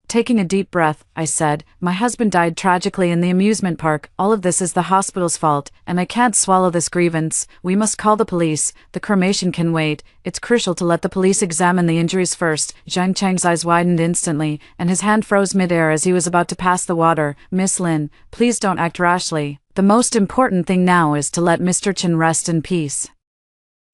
A: Taking a deep breath, I said, my husband died tragically in the amusement park. All of this is the hospital's fault, and I can't swallow this grievance. We must call the police. The cremation can wait. It's crucial to let the police examine the injuries first. Zhang Chang's eyes widened instantly, and his hand froze midair as he was about to pass the water. Miss Lin, please don't act rashly. The most important thing now is to let Mr. Chen rest in peace.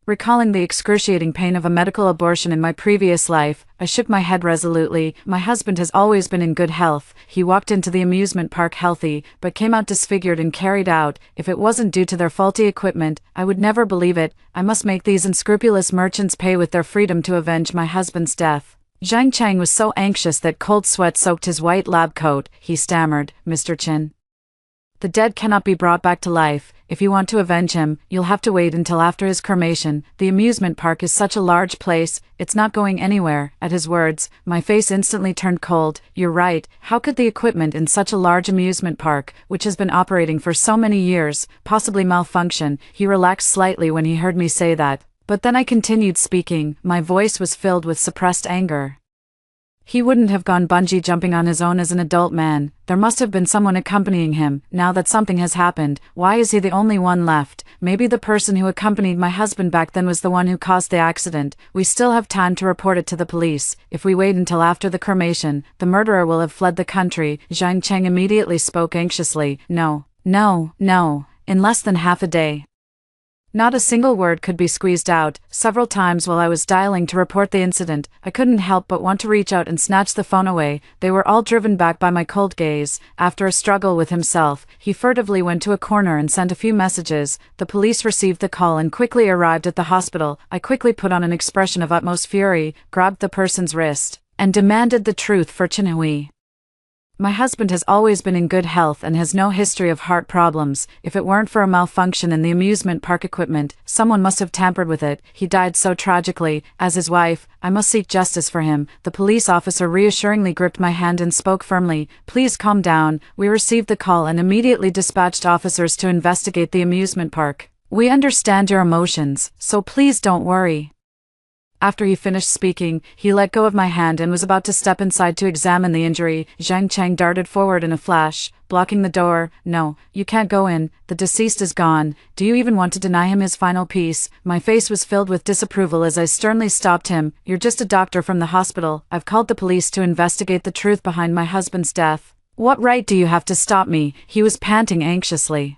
A: Recalling the excruciating pain of a medical abortion in my previous life, I shook my head resolutely. My husband has always been in good health. He walked into the amusement park healthy, but came out disfigured and carried out. If it wasn't due to their faulty equipment, I would never believe it. I must make these unscrupulous merchants pay with their freedom to avenge my husband's death. Zhang Chang was so anxious that cold sweat soaked his white lab coat. He stammered, "Mr. Chen, the dead cannot be brought back to life. If you want to avenge him, you'll have to wait until after his cremation. The amusement park is such a large place, it's not going anywhere." At his words, my face instantly turned cold. "You're right. How could the equipment in such a large amusement park, which has been operating for so many years, possibly malfunction?" He relaxed slightly when he heard me say that. But then I continued speaking. My voice was filled with suppressed anger. He wouldn't have gone bungee jumping on his own as an adult man. There must have been someone accompanying him. Now that something has happened, why is he the only one left? Maybe the person who accompanied my husband back then was the one who caused the accident. We still have time to report it to the police. If we wait until after the cremation, the murderer will have fled the country. Zhang Cheng immediately spoke anxiously. No. In less than half a day. Not a single word could be squeezed out. Several times while I was dialing to report the incident, I couldn't help but want to reach out and snatch the phone away. They were all driven back by my cold gaze. After a struggle with himself, he furtively went to a corner and sent a few messages. The police received the call and quickly arrived at the hospital. I quickly put on an expression of utmost fury, grabbed the person's wrist, and demanded the truth for Chen Hui. My husband has always been in good health and has no history of heart problems. If it weren't for a malfunction in the amusement park equipment, someone must have tampered with it. He died so tragically. As his wife, I must seek justice for him. The police officer reassuringly gripped my hand and spoke firmly. "Please calm down." We received the call and immediately dispatched officers to investigate the amusement park. "We understand your emotions, so please don't worry." After he finished speaking, he let go of my hand and was about to step inside to examine the injury. Zhang Cheng darted forward in a flash, blocking the door. "No, you can't go in. The deceased is gone. Do you even want to deny him his final piece?" My face was filled with disapproval as I sternly stopped him. "You're just a doctor from the hospital. I've called the police to investigate the truth behind my husband's death. What right do you have to stop me?" He was panting anxiously,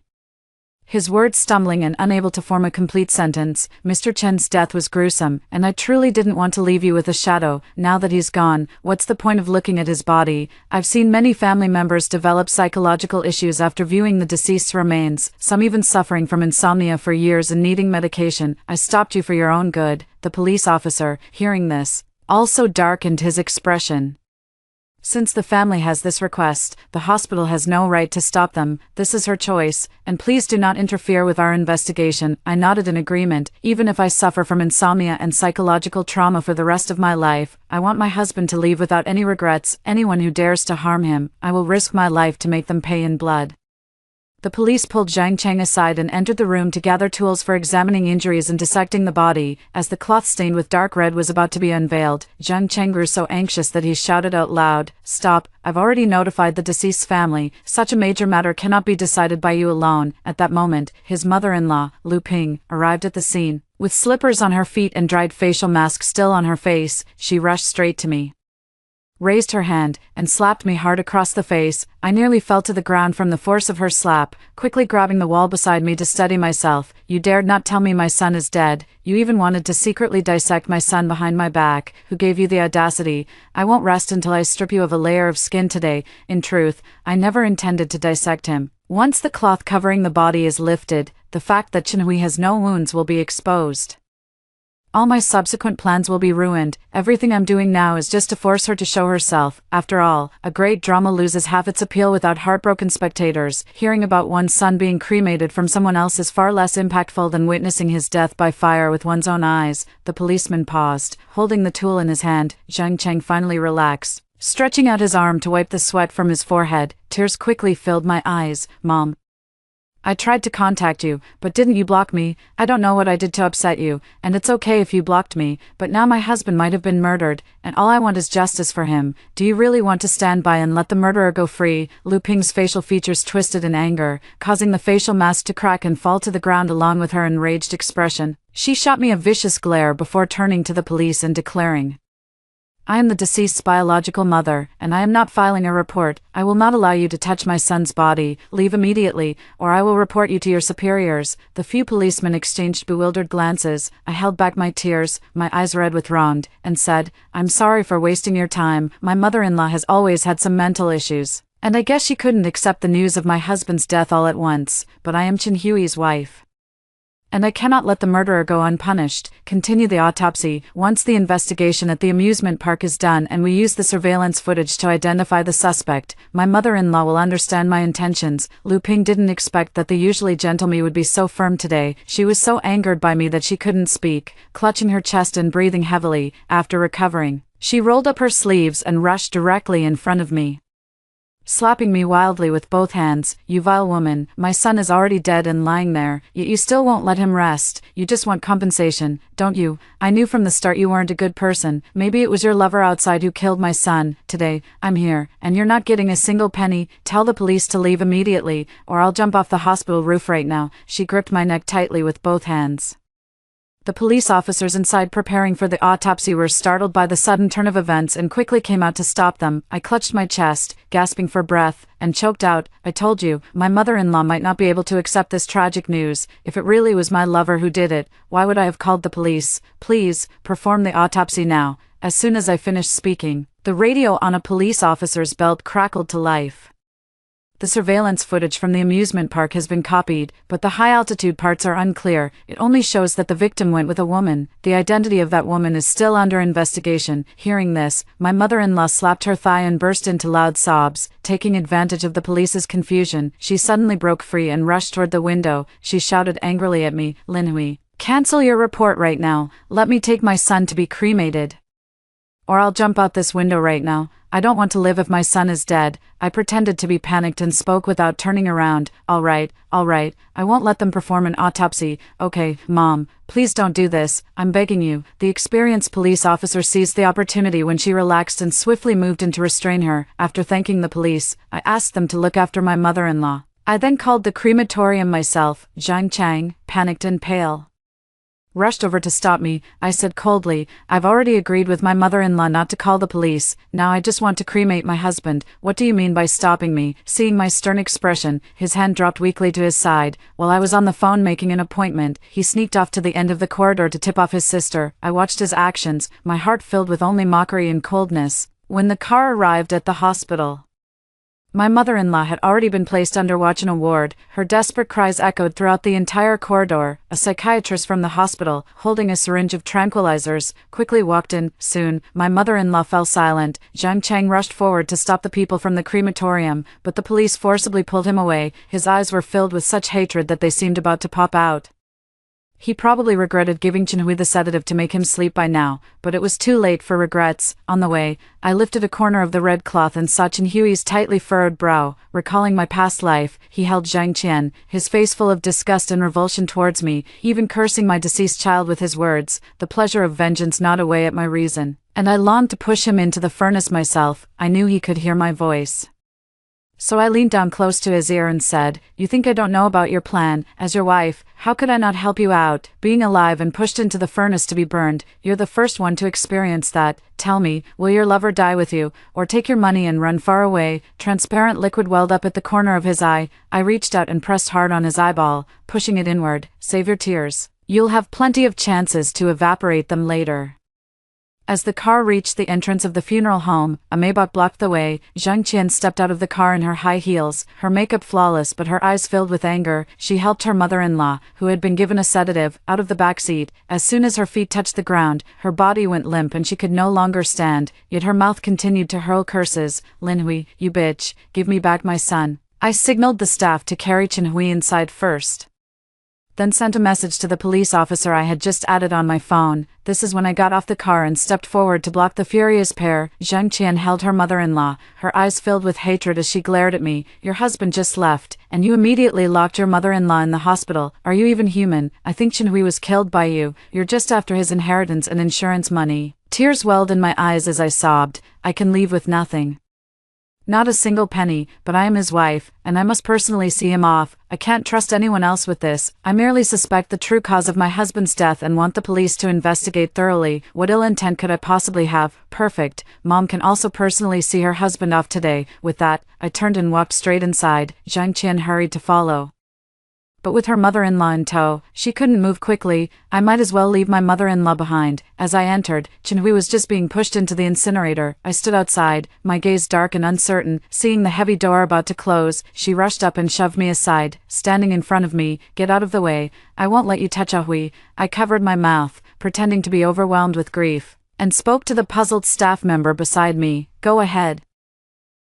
A: his words stumbling and unable to form a complete sentence. "Mr. Chen's death was gruesome, and I truly didn't want to leave you with a shadow. Now that he's gone, what's the point of looking at his body? I've seen many family members develop psychological issues after viewing the deceased's remains, some even suffering from insomnia for years and needing medication. I stopped you for your own good." The police officer, hearing this, also darkened his expression. "Since the family has this request, the hospital has no right to stop them. This is her choice, and please do not interfere with our investigation." I nodded in agreement. "Even if I suffer from insomnia and psychological trauma for the rest of my life, I want my husband to leave without any regrets. Anyone who dares to harm him, I will risk my life to make them pay in blood." The police pulled Zhang Cheng aside and entered the room to gather tools for examining injuries and dissecting the body. As the cloth stained with dark red was about to be unveiled, Zhang Cheng grew so anxious that he shouted out loud, "Stop, I've already notified the deceased's family. Such a major matter cannot be decided by you alone." At that moment, his mother-in-law, Lu Ping, arrived at the scene. With slippers on her feet and dried facial mask still on her face, she rushed straight to me, raised her hand, and slapped me hard across the face. I nearly fell to the ground from the force of her slap, quickly grabbing the wall beside me to steady myself. "You dared not tell me my son is dead. You even wanted to secretly dissect my son behind my back. Who gave you the audacity? I won't rest until I strip you of a layer of skin today." In truth, I never intended to dissect him. Once the cloth covering the body is lifted, the fact that Chen Hui has no wounds will be exposed. All my subsequent plans will be ruined. Everything I'm doing now is just to force her to show herself. After all, a great drama loses half its appeal without heartbroken spectators. Hearing about one's son being cremated from someone else is far less impactful than witnessing his death by fire with one's own eyes. The policeman paused, holding the tool in his hand. Zhang Cheng finally relaxed, stretching out his arm to wipe the sweat from his forehead. Tears quickly filled my eyes. "Mom, I tried to contact you, but didn't you block me? I don't know what I did to upset you, and it's okay if you blocked me, but now my husband might have been murdered, and all I want is justice for him. Do you really want to stand by and let the murderer go free?" Lu Ping's facial features twisted in anger, causing the facial mask to crack and fall to the ground along with her enraged expression. She shot me a vicious glare before turning to the police and declaring, I am the deceased's biological mother, and I am not filing a report. I will not allow you to touch my son's body. Leave immediately, or I will report you to your superiors." The few policemen exchanged bewildered glances. I held back my tears, my eyes red with wronged, and said, "I'm sorry for wasting your time. My mother-in-law has always had some mental issues, and I guess she couldn't accept the news of my husband's death all at once, but I am Chin Hui's wife. And I cannot let the murderer go unpunished. Continue the autopsy. Once the investigation at the amusement park is done and we use the surveillance footage to identify the suspect, my mother-in-law will understand my intentions." Lu Ping didn't expect that the usually gentle me would be so firm today. She was so angered by me that she couldn't speak, clutching her chest and breathing heavily. After recovering, she rolled up her sleeves and rushed directly in front of me, slapping me wildly with both hands. "You vile woman, my son is already dead and lying there, yet you still won't let him rest. You just want compensation, don't you? I knew from the start you weren't a good person. Maybe it was your lover outside who killed my son. Today, I'm here, and you're not getting a single penny. Tell the police to leave immediately, or I'll jump off the hospital roof right now." She gripped my neck tightly with both hands. The police officers inside preparing for the autopsy were startled by the sudden turn of events and quickly came out to stop them. I clutched my chest, gasping for breath, and choked out, "I told you, my mother-in-law might not be able to accept this tragic news. If it really was my lover who did it, why would I have called the police? Please, perform the autopsy now." As soon as I finished speaking, the radio on a police officer's belt crackled to life. The surveillance footage from the amusement park has been copied, but the high-altitude parts are unclear. It only shows that the victim went with a woman. The identity of that woman is still under investigation. Hearing this, my mother-in-law slapped her thigh and burst into loud sobs. Taking advantage of the police's confusion, she suddenly broke free and rushed toward the window. She shouted angrily at me, "Lin Hui, cancel your report right now. Let me take my son to be cremated, or I'll jump out this window right now. I don't want to live if my son is dead." I pretended to be panicked and spoke without turning around. All right, I won't let them perform an autopsy." "Okay, Mom, please don't do this, I'm begging you." The experienced police officer seized the opportunity when she relaxed and swiftly moved in to restrain her. After thanking the police, I asked them to look after my mother-in-law. I then called the crematorium myself. Zhang Chang, panicked and pale, rushed over to stop me. I said coldly, "I've already agreed with my mother-in-law not to call the police. Now I just want to cremate my husband." "What do you mean by stopping me?" Seeing my stern expression, his hand dropped weakly to his side. While I was on the phone making an appointment, he sneaked off to the end of the corridor to tip off his sister. I watched his actions, my heart filled with only mockery and coldness. When the car arrived at the hospital, my mother-in-law had already been placed under watch in a ward. Her desperate cries echoed throughout the entire corridor. A psychiatrist from the hospital, holding a syringe of tranquilizers, quickly walked in. Soon, my mother-in-law fell silent. Zhang Chang rushed forward to stop the people from the crematorium, but the police forcibly pulled him away. His eyes were filled with such hatred that they seemed about to pop out. He probably regretted giving Chenhui the sedative to make him sleep by now, but it was too late for regrets. On the way, I lifted a corner of the red cloth and saw Chenhui's tightly furrowed brow. Recalling my past life, he held Zhang Qian, his face full of disgust and revulsion towards me, even cursing my deceased child with his words. The pleasure of vengeance gnawed away at my reason, and I longed to push him into the furnace myself. I knew he could hear my voice, so I leaned down close to his ear and said, "You think I don't know about your plan? As your wife, how could I not help you out? Being alive and pushed into the furnace to be burned, you're the first one to experience that. Tell me, will your lover die with you, or take your money and run far away?" Transparent liquid welled up at the corner of his eye. I reached out and pressed hard on his eyeball, pushing it inward. "Save your tears. You'll have plenty of chances to evaporate them later." As the car reached the entrance of the funeral home, a Maybach blocked the way. Zhang Qian stepped out of the car in her high heels, her makeup flawless but her eyes filled with anger. She helped her mother-in-law, who had been given a sedative, out of the back seat. As soon as her feet touched the ground, her body went limp and she could no longer stand, yet her mouth continued to hurl curses. "Lin Hui, you bitch, give me back my son." I signaled the staff to carry Chenhui inside first, then sent a message to the police officer I had just added on my phone. This is when I got off the car and stepped forward to block the furious pair. Zhang Qian held her mother-in-law, her eyes filled with hatred as she glared at me. "Your husband just left, and you immediately locked your mother-in-law in the hospital. Are you even human? I think Chenhui was killed by you. You're just after his inheritance and insurance money." Tears welled in my eyes as I sobbed. "I can leave with nothing. Not a single penny, but I am his wife, and I must personally see him off. I can't trust anyone else with this. I merely suspect the true cause of my husband's death and want the police to investigate thoroughly. What ill intent could I possibly have? Perfect. Mom can also personally see her husband off today. With that, I turned and walked straight inside. Zhang Qian hurried to follow. But with her mother-in-law in tow, she couldn't move quickly. I might as well leave my mother-in-law behind. As I entered, Chenhui was just being pushed into the incinerator. I stood outside, my gaze dark and uncertain. Seeing the heavy door about to close, she rushed up and shoved me aside, standing in front of me. Get out of the way. I won't let you touch Ahui. I covered my mouth, pretending to be overwhelmed with grief, and spoke to the puzzled staff member beside me. Go ahead.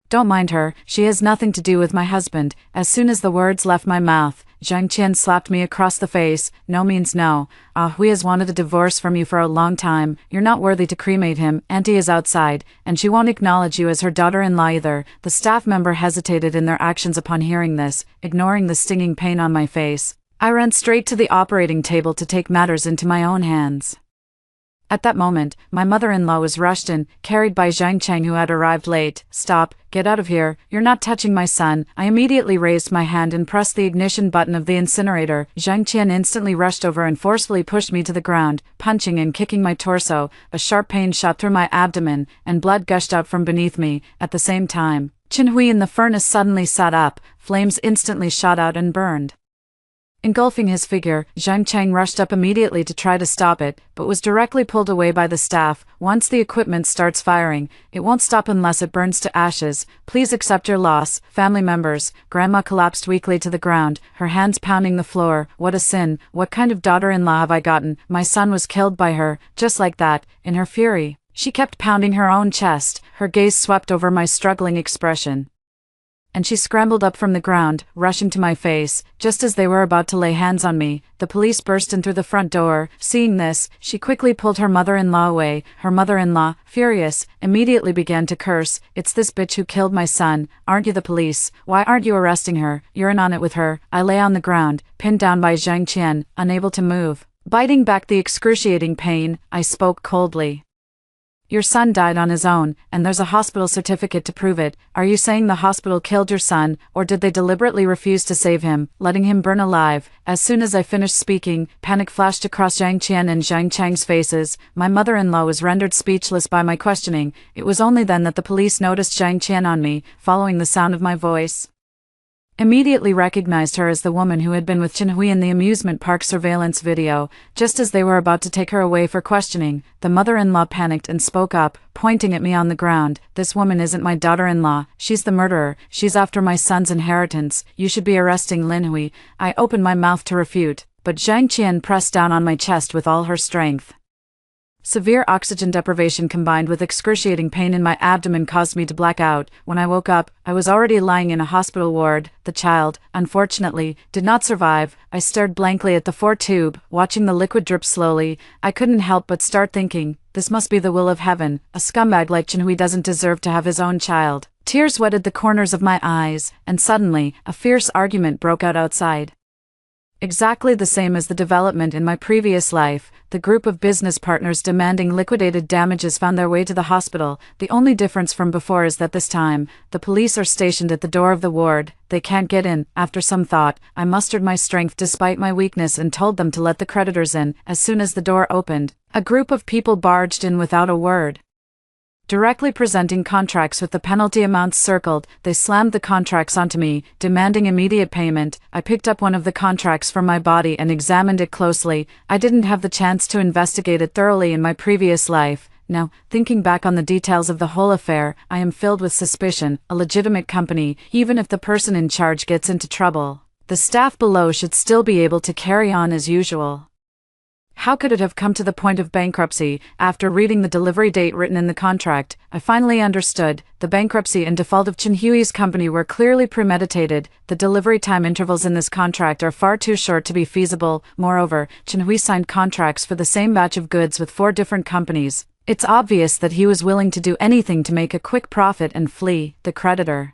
A: Don't mind her, she has nothing to do with my husband. As soon as the words left my mouth, Zhang Qian slapped me across the face. No means no. Hui has wanted a divorce from you for a long time. You're not worthy to cremate him. Auntie is outside, and she won't acknowledge you as her daughter-in-law either. The staff member hesitated in their actions upon hearing this, ignoring the stinging pain on my face. I ran straight to the operating table to take matters into my own hands. At that moment, my mother-in-law was rushed in, carried by Zhang Cheng, who had arrived late. Stop, get out of here, you're not touching my son. I immediately raised my hand and pressed the ignition button of the incinerator. Zhang Qian instantly rushed over and forcefully pushed me to the ground, punching and kicking my torso. A sharp pain shot through my abdomen, and blood gushed out from beneath me. At the same time, Chenhui in the furnace suddenly sat up. Flames instantly shot out and burned. Engulfing his figure, Zhang Cheng rushed up immediately to try to stop it, but was directly pulled away by the staff. Once the equipment starts firing, it won't stop unless it burns to ashes. Please accept your loss, family members. Grandma collapsed weakly to the ground, her hands pounding the floor. What a sin. What kind of daughter-in-law have I gotten? My son was killed by her, just like that. In her fury, she kept pounding her own chest. Her gaze swept over my struggling expression, and she scrambled up from the ground, rushing to my face. Just as they were about to lay hands on me, the police burst in through the front door. Seeing this, she quickly pulled her mother-in-law away. Her mother-in-law, furious, immediately began to curse. It's this bitch who killed my son. Aren't you the police? Why aren't you arresting her? You're in on it with her. I lay on the ground, pinned down by Zhang Qian, unable to move. Biting back the excruciating pain, I spoke coldly. Your son died on his own, and there's a hospital certificate to prove it. Are you saying the hospital killed your son, or did they deliberately refuse to save him, letting him burn alive? As soon as I finished speaking, panic flashed across Zhang Qian and Zhang Cheng's faces. My mother-in-law was rendered speechless by my questioning. It was only then that the police noticed Zhang Qian on me, following the sound of my voice. Immediately recognized her as the woman who had been with Chenhui in the amusement park surveillance video. Just as they were about to take her away for questioning, the mother-in-law panicked and spoke up, pointing at me on the ground. This woman isn't my daughter-in-law, she's the murderer, she's after my son's inheritance, you should be arresting Lin Hui. I opened my mouth to refute, but Zhang Qian pressed down on my chest with all her strength. Severe oxygen deprivation combined with excruciating pain in my abdomen caused me to black out. When I woke up, I was already lying in a hospital ward. The child, unfortunately, did not survive. I stared blankly at the 4-tube, watching the liquid drip slowly. I couldn't help but start thinking, this must be the will of heaven. A scumbag like Chenhui doesn't deserve to have his own child. Tears wetted the corners of my eyes, and suddenly, a fierce argument broke out outside. Exactly the same as the development in my previous life, the group of business partners demanding liquidated damages found their way to the hospital. The only difference from before is that this time, the police are stationed at the door of the ward. They can't get in. After some thought, I mustered my strength despite my weakness and told them to let the creditors in. As soon as the door opened, a group of people barged in without a word. Directly presenting contracts with the penalty amounts circled, they slammed the contracts onto me, demanding immediate payment. I picked up one of the contracts from my body and examined it closely. I didn't have the chance to investigate it thoroughly in my previous life. Now, thinking back on the details of the whole affair, I am filled with suspicion. A legitimate company, even if the person in charge gets into trouble, the staff below should still be able to carry on as usual. How could it have come to the point of bankruptcy? After reading the delivery date written in the contract, I finally understood. The bankruptcy and default of Chenhui's company were clearly premeditated. The delivery time intervals in this contract are far too short to be feasible. Moreover, Chenhui signed contracts for the same batch of goods with 4 different companies. It's obvious that he was willing to do anything to make a quick profit and flee. The creditor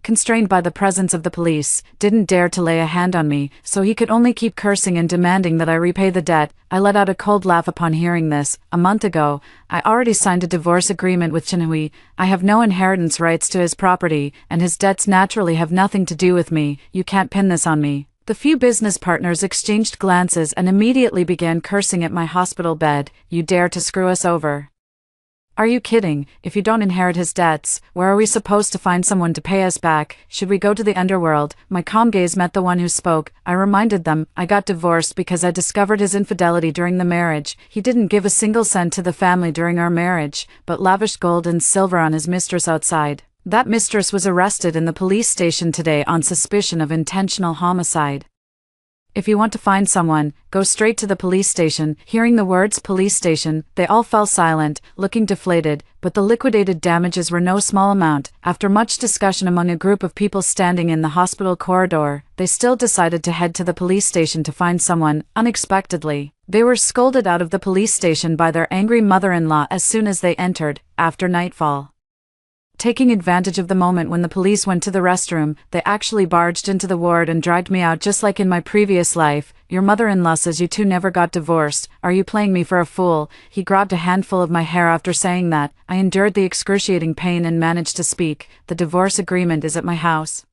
A: constrained by the presence of the police, didn't dare to lay a hand on me, so he could only keep cursing and demanding that I repay the debt. I let out a cold laugh upon hearing this. A month ago, I already signed a divorce agreement with Chinhui. I have no inheritance rights to his property, and his debts naturally have nothing to do with me. You can't pin this on me. The few business partners exchanged glances and immediately began cursing at my hospital bed. You dare to screw us over? Are you kidding? If you don't inherit his debts, where are we supposed to find someone to pay us back? Should we go to the underworld? My calm gaze met the one who spoke. I reminded them, I got divorced because I discovered his infidelity during the marriage. He didn't give a single cent to the family during our marriage, but lavished gold and silver on his mistress outside. That mistress was arrested in the police station today on suspicion of intentional homicide. If you want to find someone, go straight to the police station. Hearing the words police station, they all fell silent, looking deflated, but the liquidated damages were no small amount. After much discussion among a group of people standing in the hospital corridor, they still decided to head to the police station to find someone. Unexpectedly, they were scolded out of the police station by their angry mother-in-law as soon as they entered, after nightfall. Taking advantage of the moment when the police went to the restroom, they actually barged into the ward and dragged me out just like in my previous life. Your mother-in-law says you two never got divorced. Are you playing me for a fool? He grabbed a handful of my hair after saying that. I endured the excruciating pain and managed to speak. The divorce agreement is at my house.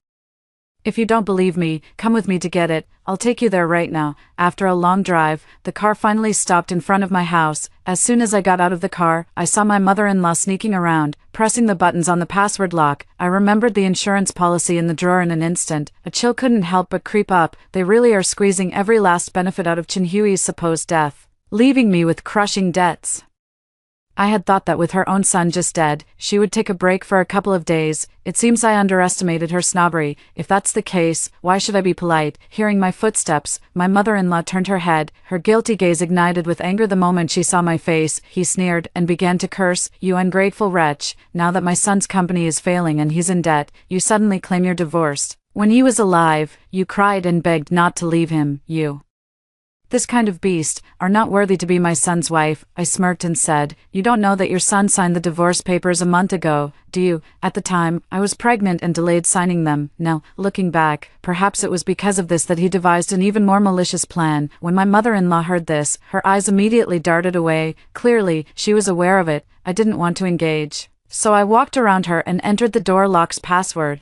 A: If you don't believe me, come with me to get it. I'll take you there right now. After a long drive, the car finally stopped in front of my house. As soon as I got out of the car, I saw my mother-in-law sneaking around, pressing the buttons on the password lock. I remembered the insurance policy in the drawer in an instant. A chill couldn't help but creep up. They really are squeezing every last benefit out of Chinhui's supposed death, leaving me with crushing debts. I had thought that with her own son just dead, she would take a break for a couple of days. It seems I underestimated her snobbery. If that's the case, why should I be polite? Hearing my footsteps, my mother-in-law turned her head, her guilty gaze ignited with anger the moment she saw my face. He sneered and began to curse. You ungrateful wretch, now that my son's company is failing and he's in debt, you suddenly claim you're divorced. When he was alive, you cried and begged not to leave him. You, this kind of beast, are not worthy to be my son's wife. I smirked and said, you don't know that your son signed the divorce papers a month ago, do you? At the time, I was pregnant and delayed signing them. Now, looking back, perhaps it was because of this that he devised an even more malicious plan. When my mother-in-law heard this, her eyes immediately darted away. Clearly, she was aware of it. I didn't want to engage, so I walked around her and entered the door lock's password.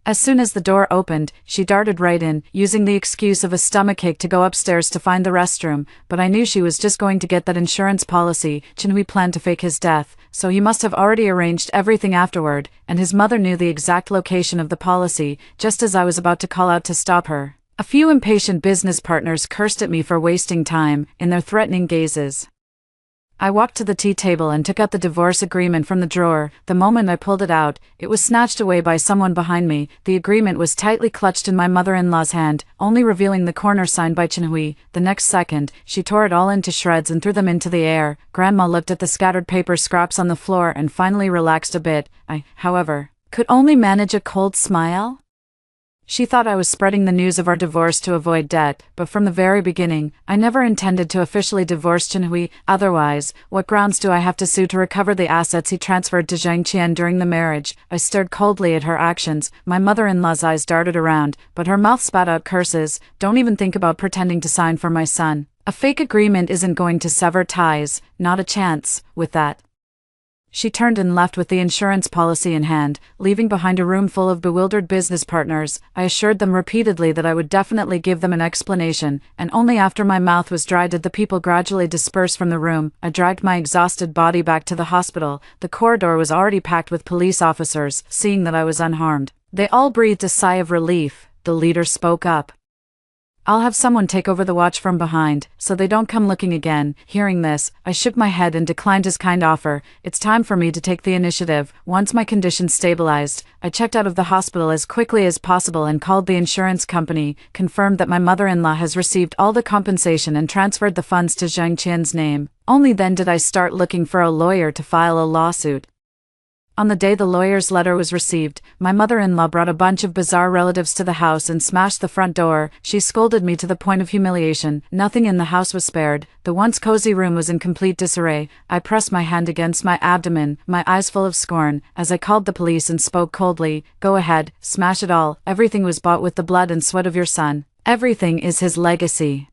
A: As soon as the door opened, she darted right in, using the excuse of a stomachache to go upstairs to find the restroom, but I knew she was just going to get that insurance policy. Chinhui planned to fake his death, so he must have already arranged everything afterward, and his mother knew the exact location of the policy, just as I was about to call out to stop her. A few impatient business partners cursed at me for wasting time, in their threatening gazes. I walked to the tea table and took out the divorce agreement from the drawer. The moment I pulled it out, it was snatched away by someone behind me. The agreement was tightly clutched in my mother-in-law's hand, only revealing the corner signed by Chinhui. The next second, she tore it all into shreds and threw them into the air. Grandma looked at the scattered paper scraps on the floor and finally relaxed a bit. I, however, could only manage a cold smile. She thought I was spreading the news of our divorce to avoid debt, but from the very beginning, I never intended to officially divorce Chinhui. Otherwise, what grounds do I have to sue to recover the assets he transferred to Zhang Qian during the marriage? I stared coldly at her actions. My mother-in-law's eyes darted around, but her mouth spat out curses. Don't even think about pretending to sign for my son. A fake agreement isn't going to sever ties, not a chance. With that, she turned and left with the insurance policy in hand, leaving behind a room full of bewildered business partners. I assured them repeatedly that I would definitely give them an explanation, and only after my mouth was dry did the people gradually disperse from the room. I dragged my exhausted body back to the hospital. The corridor was already packed with police officers. Seeing that I was unharmed, they all breathed a sigh of relief. The leader spoke up. I'll have someone take over the watch from behind, so they don't come looking again. Hearing this, I shook my head and declined his kind offer. It's time for me to take the initiative. Once my condition stabilized, I checked out of the hospital as quickly as possible and called the insurance company, confirmed that my mother-in-law has received all the compensation and transferred the funds to Zhang Qian's name. Only then did I start looking for a lawyer to file a lawsuit. On the day the lawyer's letter was received, my mother-in-law brought a bunch of bizarre relatives to the house and smashed the front door. She scolded me to the point of humiliation. Nothing in the house was spared. The once cozy room was in complete disarray. I pressed my hand against my abdomen, my eyes full of scorn, as I called the police and spoke coldly. Go ahead, smash it all. Everything was bought with the blood and sweat of your son. Everything is his legacy.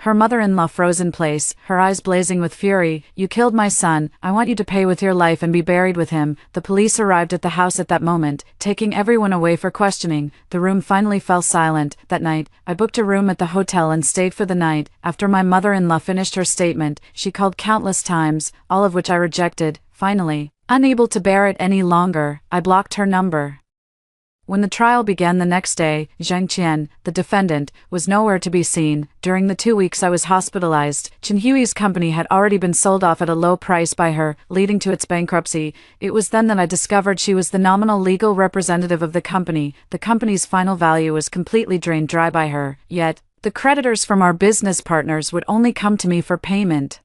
A: Her mother-in-law froze in place, her eyes blazing with fury. You killed my son. I want you to pay with your life and be buried with him. The police arrived at the house at that moment, taking everyone away for questioning. The room finally fell silent. That night, I booked a room at the hotel and stayed for the night. After my mother-in-law finished her statement, she called countless times, all of which I rejected. Finally, unable to bear it any longer, I blocked her number. When the trial began the next day, Zhang Qian, the defendant, was nowhere to be seen. During the 2 weeks I was hospitalized, Chen Hui's company had already been sold off at a low price by her, leading to its bankruptcy. It was then that I discovered she was the nominal legal representative of the company. The company's final value was completely drained dry by her. Yet, the creditors from our business partners would only come to me for payment.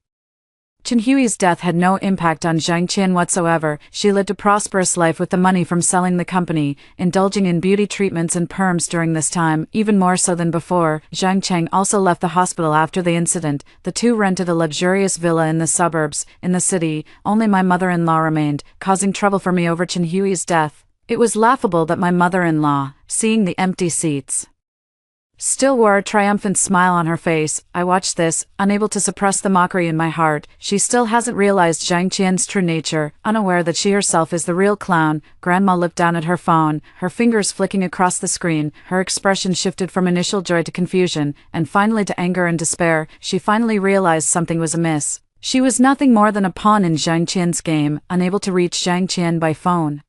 A: Chen Hui's death had no impact on Zhang Qian whatsoever. She lived a prosperous life with the money from selling the company, indulging in beauty treatments and perms during this time, even more so than before. Zhang Cheng also left the hospital after the incident. The two rented a luxurious villa in the suburbs. In the city, only my mother-in-law remained, causing trouble for me over Chen Hui's death. It was laughable that my mother-in-law, seeing the empty seats, still wore a triumphant smile on her face. I watched this, unable to suppress the mockery in my heart. She still hasn't realized Zhang Qian's true nature, unaware that she herself is the real clown. Grandma looked down at her phone, her fingers flicking across the screen. Her expression shifted from initial joy to confusion, and finally to anger and despair. She finally realized something was amiss. She was nothing more than a pawn in Zhang Qian's game, unable to reach Zhang Qian by phone.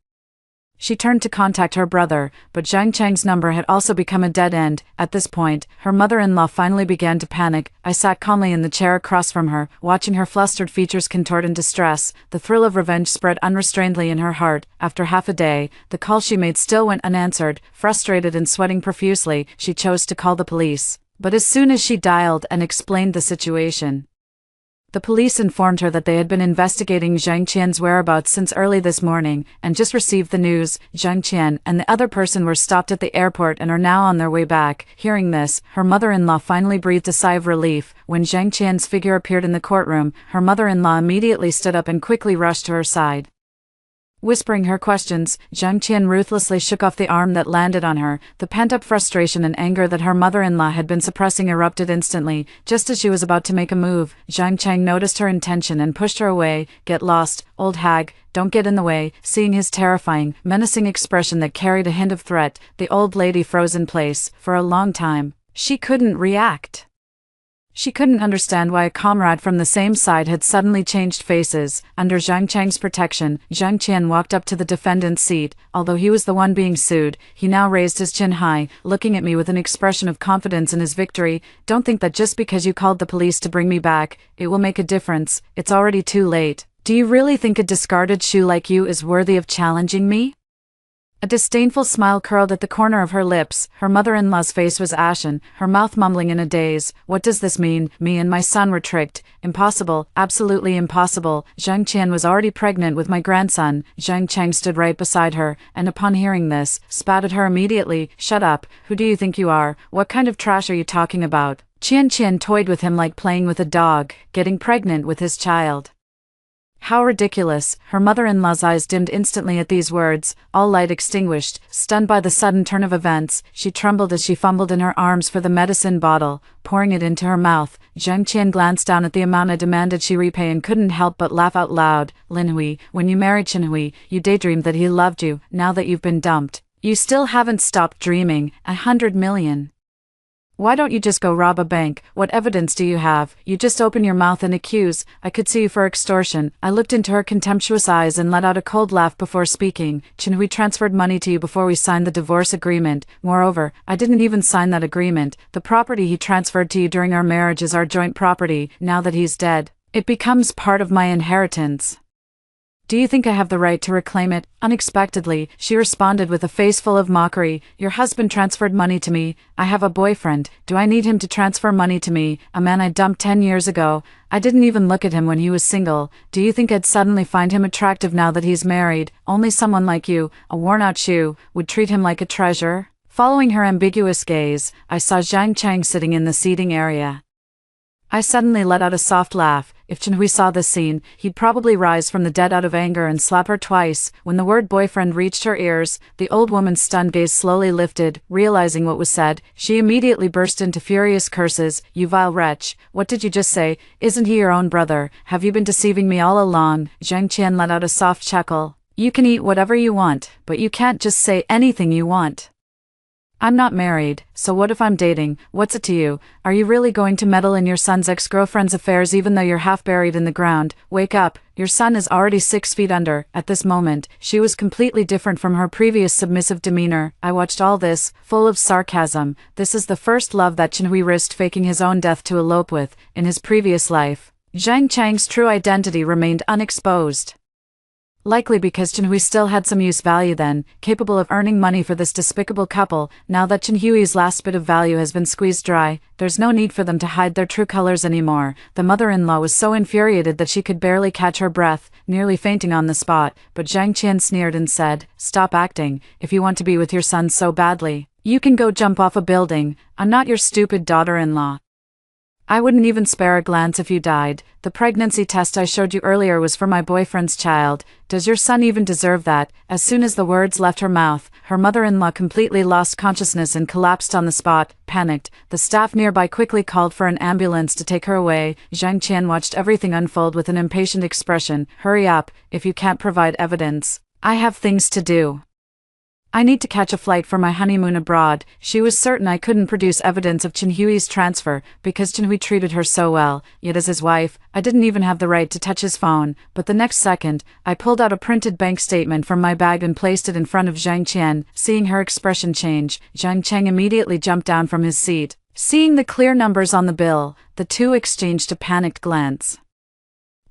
A: She turned to contact her brother, but Zhang Cheng's number had also become a dead end. At this point, her mother-in-law finally began to panic. I sat calmly in the chair across from her, watching her flustered features contort in distress. The thrill of revenge spread unrestrainedly in her heart. After half a day, the call she made still went unanswered. Frustrated and sweating profusely, she chose to call the police. But as soon as she dialed and explained the situation, the police informed her that they had been investigating Zhang Qian's whereabouts since early this morning, and just received the news. Zhang Qian and the other person were stopped at the airport and are now on their way back. Hearing this, her mother-in-law finally breathed a sigh of relief. When Zhang Qian's figure appeared in the courtroom, her mother-in-law immediately stood up and quickly rushed to her side. Whispering her questions, Zhang Qian ruthlessly shook off the arm that landed on her. The pent-up frustration and anger that her mother-in-law had been suppressing erupted instantly. Just as she was about to make a move, Zhang Cheng noticed her intention and pushed her away. Get lost, old hag, don't get in the way. Seeing his terrifying, menacing expression that carried a hint of threat, the old lady froze in place. For a long time, she couldn't react. She couldn't understand why a comrade from the same side had suddenly changed faces. Under Zhang Cheng's protection, Zhang Qian walked up to the defendant's seat. Although he was the one being sued, he now raised his chin high, looking at me with an expression of confidence in his victory. Don't think that just because you called the police to bring me back, it will make a difference. It's already too late. Do you really think a discarded shoe like you is worthy of challenging me? A disdainful smile curled at the corner of her lips. Her mother-in-law's face was ashen, her mouth mumbling in a daze. What does this mean? Me and my son were tricked. Impossible, absolutely impossible. Zhang Qian was already pregnant with my grandson. Zhang Cheng stood right beside her, and upon hearing this, spat at her immediately. Shut up, who do you think you are? What kind of trash are you talking about? Qian toyed with him like playing with a dog, getting pregnant with his child. How ridiculous! Her mother-in-law's eyes dimmed instantly at these words, all light extinguished. Stunned by the sudden turn of events, she trembled as she fumbled in her arms for the medicine bottle, pouring it into her mouth. Zhang Qian glanced down at the amount I demanded she repay and couldn't help but laugh out loud. Lin Hui, when you married Chen Hui, you daydreamed that he loved you. Now that you've been dumped, you still haven't stopped dreaming. 100 million. Why don't you just go rob a bank? What evidence do you have? You just open your mouth and accuse. I could see you for extortion. I looked into her contemptuous eyes and let out a cold laugh before speaking. Chen Hui transferred money to you before we signed the divorce agreement. Moreover, I didn't even sign that agreement. The property he transferred to you during our marriage is our joint property. Now that he's dead, it becomes part of my inheritance. Do you think I have the right to reclaim it? Unexpectedly, she responded with a face full of mockery. Your husband transferred money to me. I have a boyfriend. Do I need him to transfer money to me, a man I dumped 10 years ago? I didn't even look at him when he was single. Do you think I'd suddenly find him attractive now that he's married? Only someone like you, a worn-out shoe, would treat him like a treasure. Following her ambiguous gaze, I saw Zhang Chang sitting in the seating area. I suddenly let out a soft laugh. If Chenhui saw this scene, he'd probably rise from the dead out of anger and slap her twice. When the word boyfriend reached her ears, the old woman's stunned gaze slowly lifted. Realizing what was said, she immediately burst into furious curses. You vile wretch, what did you just say? Isn't he your own brother? Have you been deceiving me all along? Zhang Qian let out a soft chuckle. You can eat whatever you want, but you can't just say anything you want. I'm not married, so what if I'm dating? What's it to you? Are you really going to meddle in your son's ex-girlfriend's affairs even though you're half buried in the ground? Wake up, your son is already 6 feet under. At this moment, she was completely different from her previous submissive demeanor. I watched all this, full of sarcasm. This is the first love that Chenhui risked faking his own death to elope with, in his previous life. Zhang Chang's true identity remained unexposed. Likely because Chenhui still had some use value then, capable of earning money for this despicable couple. Now that Chenhui's last bit of value has been squeezed dry, there's no need for them to hide their true colors anymore. The mother-in-law was so infuriated that she could barely catch her breath, nearly fainting on the spot, but Zhang Qian sneered and said, "Stop acting. If you want to be with your son so badly, you can go jump off a building. I'm not your stupid daughter-in-law. I wouldn't even spare a glance if you died. The pregnancy test I showed you earlier was for my boyfriend's child. Does your son even deserve that?" As soon as the words left her mouth, her mother-in-law completely lost consciousness and collapsed on the spot. Panicked, the staff nearby quickly called for an ambulance to take her away. Zhang Qian watched everything unfold with an impatient expression. Hurry up, if you can't provide evidence. I have things to do. I need to catch a flight for my honeymoon abroad. She was certain I couldn't produce evidence of Chenhui's transfer, because Chenhui treated her so well, yet as his wife, I didn't even have the right to touch his phone. But the next second, I pulled out a printed bank statement from my bag and placed it in front of Zhang Qian. Seeing her expression change, Zhang Chang immediately jumped down from his seat. Seeing the clear numbers on the bill, the two exchanged a panicked glance.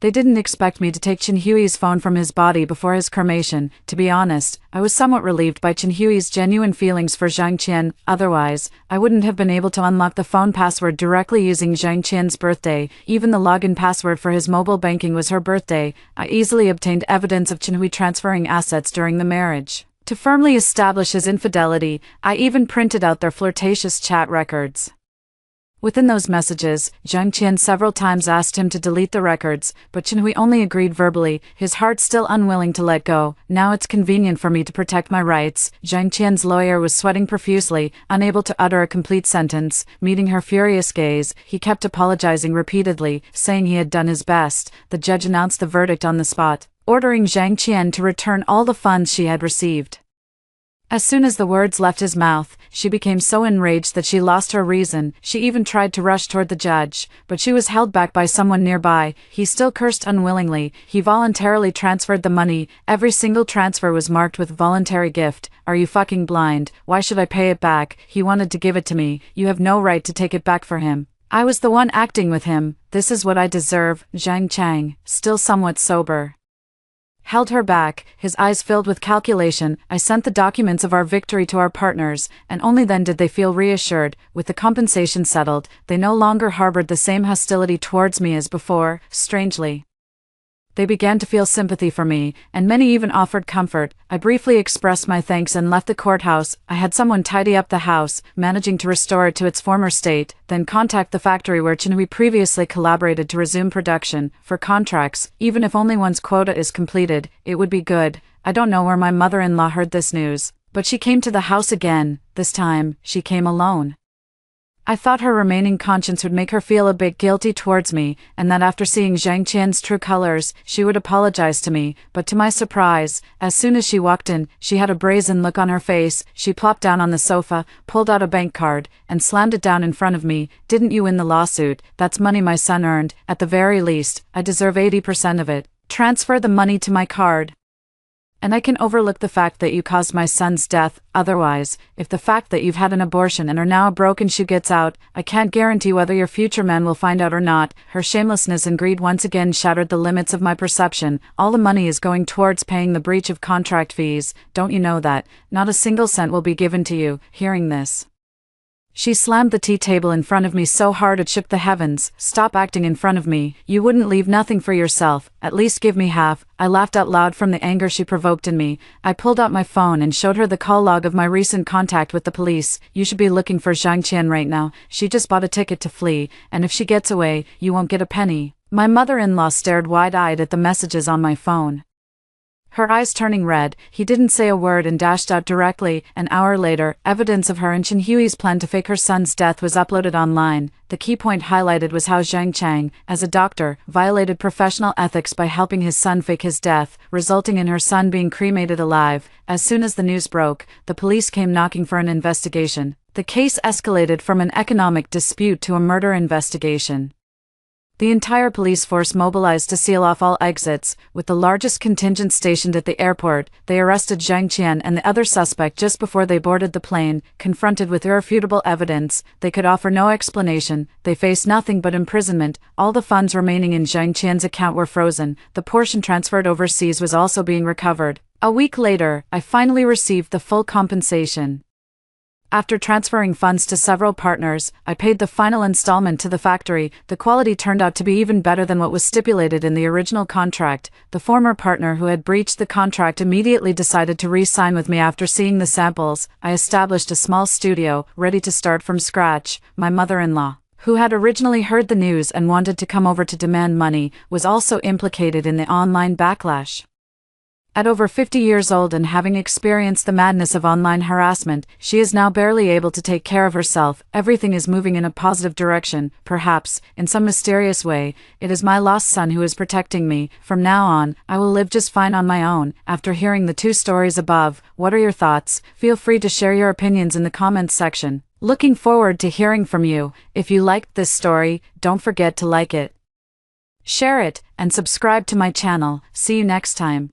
A: They didn't expect me to take Chenhui's phone from his body before his cremation. To be honest, I was somewhat relieved by Chenhui's genuine feelings for Zhang Qian. Otherwise, I wouldn't have been able to unlock the phone password directly using Zhang Qian's birthday. Even the login password for his mobile banking was her birthday. I easily obtained evidence of Chenhui transferring assets during the marriage. To firmly establish his infidelity, I even printed out their flirtatious chat records. Within those messages, Zhang Qian several times asked him to delete the records, but Chenhui only agreed verbally, his heart still unwilling to let go. Now it's convenient for me to protect my rights. Zhang Qian's lawyer was sweating profusely, unable to utter a complete sentence. Meeting her furious gaze, he kept apologizing repeatedly, saying he had done his best. The judge announced the verdict on the spot, ordering Zhang Qian to return all the funds she had received. As soon as the words left his mouth, she became so enraged that she lost her reason. She even tried to rush toward the judge, but she was held back by someone nearby. He still cursed unwillingly. He voluntarily transferred the money. Every single transfer was marked with voluntary gift. Are you fucking blind? Why should I pay it back? He wanted to give it to me. You have no right to take it back for him. I was the one acting with him. This is what I deserve. Zhang Chang, still somewhat sober, held her back, his eyes filled with calculation. I sent the documents of our victory to our partners, and only then did they feel reassured. With the compensation settled, they no longer harbored the same hostility towards me as before. Strangely, they began to feel sympathy for me, and many even offered comfort. I briefly expressed my thanks and left the courthouse. I had someone tidy up the house, managing to restore it to its former state, then contact the factory where Chenhui previously collaborated to resume production. For contracts, even if only one's quota is completed, it would be good. I don't know where my mother-in-law heard this news, but she came to the house again. This time, she came alone. I thought her remaining conscience would make her feel a bit guilty towards me, and that after seeing Zhang Qian's true colors, she would apologize to me. But to my surprise, as soon as she walked in, she had a brazen look on her face. She plopped down on the sofa, pulled out a bank card, and slammed it down in front of me. Didn't you win the lawsuit? That's money my son earned. At the very least, I deserve 80% of it. Transfer the money to my card. And I can overlook the fact that you caused my son's death. Otherwise, if the fact that you've had an abortion and are now a broken shoe gets out, I can't guarantee whether your future man will find out or not. Her shamelessness and greed once again shattered the limits of my perception. All the money is going towards paying the breach of contract fees. Don't you know that? Not a single cent will be given to you. Hearing this, she slammed the tea table in front of me so hard it shook the heavens. Stop acting in front of me. You wouldn't leave nothing for yourself. At least give me half. I laughed out loud from the anger she provoked in me. I pulled out my phone and showed her the call log of my recent contact with the police. You should be looking for Zhang Qian right now. She just bought a ticket to flee, and if she gets away, you won't get a penny. My mother-in-law stared wide-eyed at the messages on my phone, her eyes turning red. He didn't say a word and dashed out directly. An hour later, evidence of her and Chen Hui's plan to fake her son's death was uploaded online. The key point highlighted was how Zhang Chang, as a doctor, violated professional ethics by helping his son fake his death, resulting in her son being cremated alive. As soon as the news broke, the police came knocking for an investigation. The case escalated from an economic dispute to a murder investigation. The entire police force mobilized to seal off all exits, with the largest contingent stationed at the airport. They arrested Zhang Qian and the other suspect just before they boarded the plane. Confronted with irrefutable evidence, they could offer no explanation. They faced nothing but imprisonment. All the funds remaining in Zhang Qian's account were frozen. The portion transferred overseas was also being recovered. A week later, I finally received the full compensation. After transferring funds to several partners, I paid the final installment to the factory. The quality turned out to be even better than what was stipulated in the original contract. The former partner who had breached the contract immediately decided to re-sign with me after seeing the samples. I established a small studio, ready to start from scratch. My mother-in-law, who had originally heard the news and wanted to come over to demand money, was also implicated in the online backlash. At over 50 years old and having experienced the madness of online harassment, she is now barely able to take care of herself. Everything is moving in a positive direction. Perhaps, in some mysterious way, it is my lost son who is protecting me. From now on, I will live just fine on my own. After hearing the two stories above, what are your thoughts? Feel free to share your opinions in the comments section. Looking forward to hearing from you. If you liked this story, don't forget to like it, share it, and subscribe to my channel. See you next time.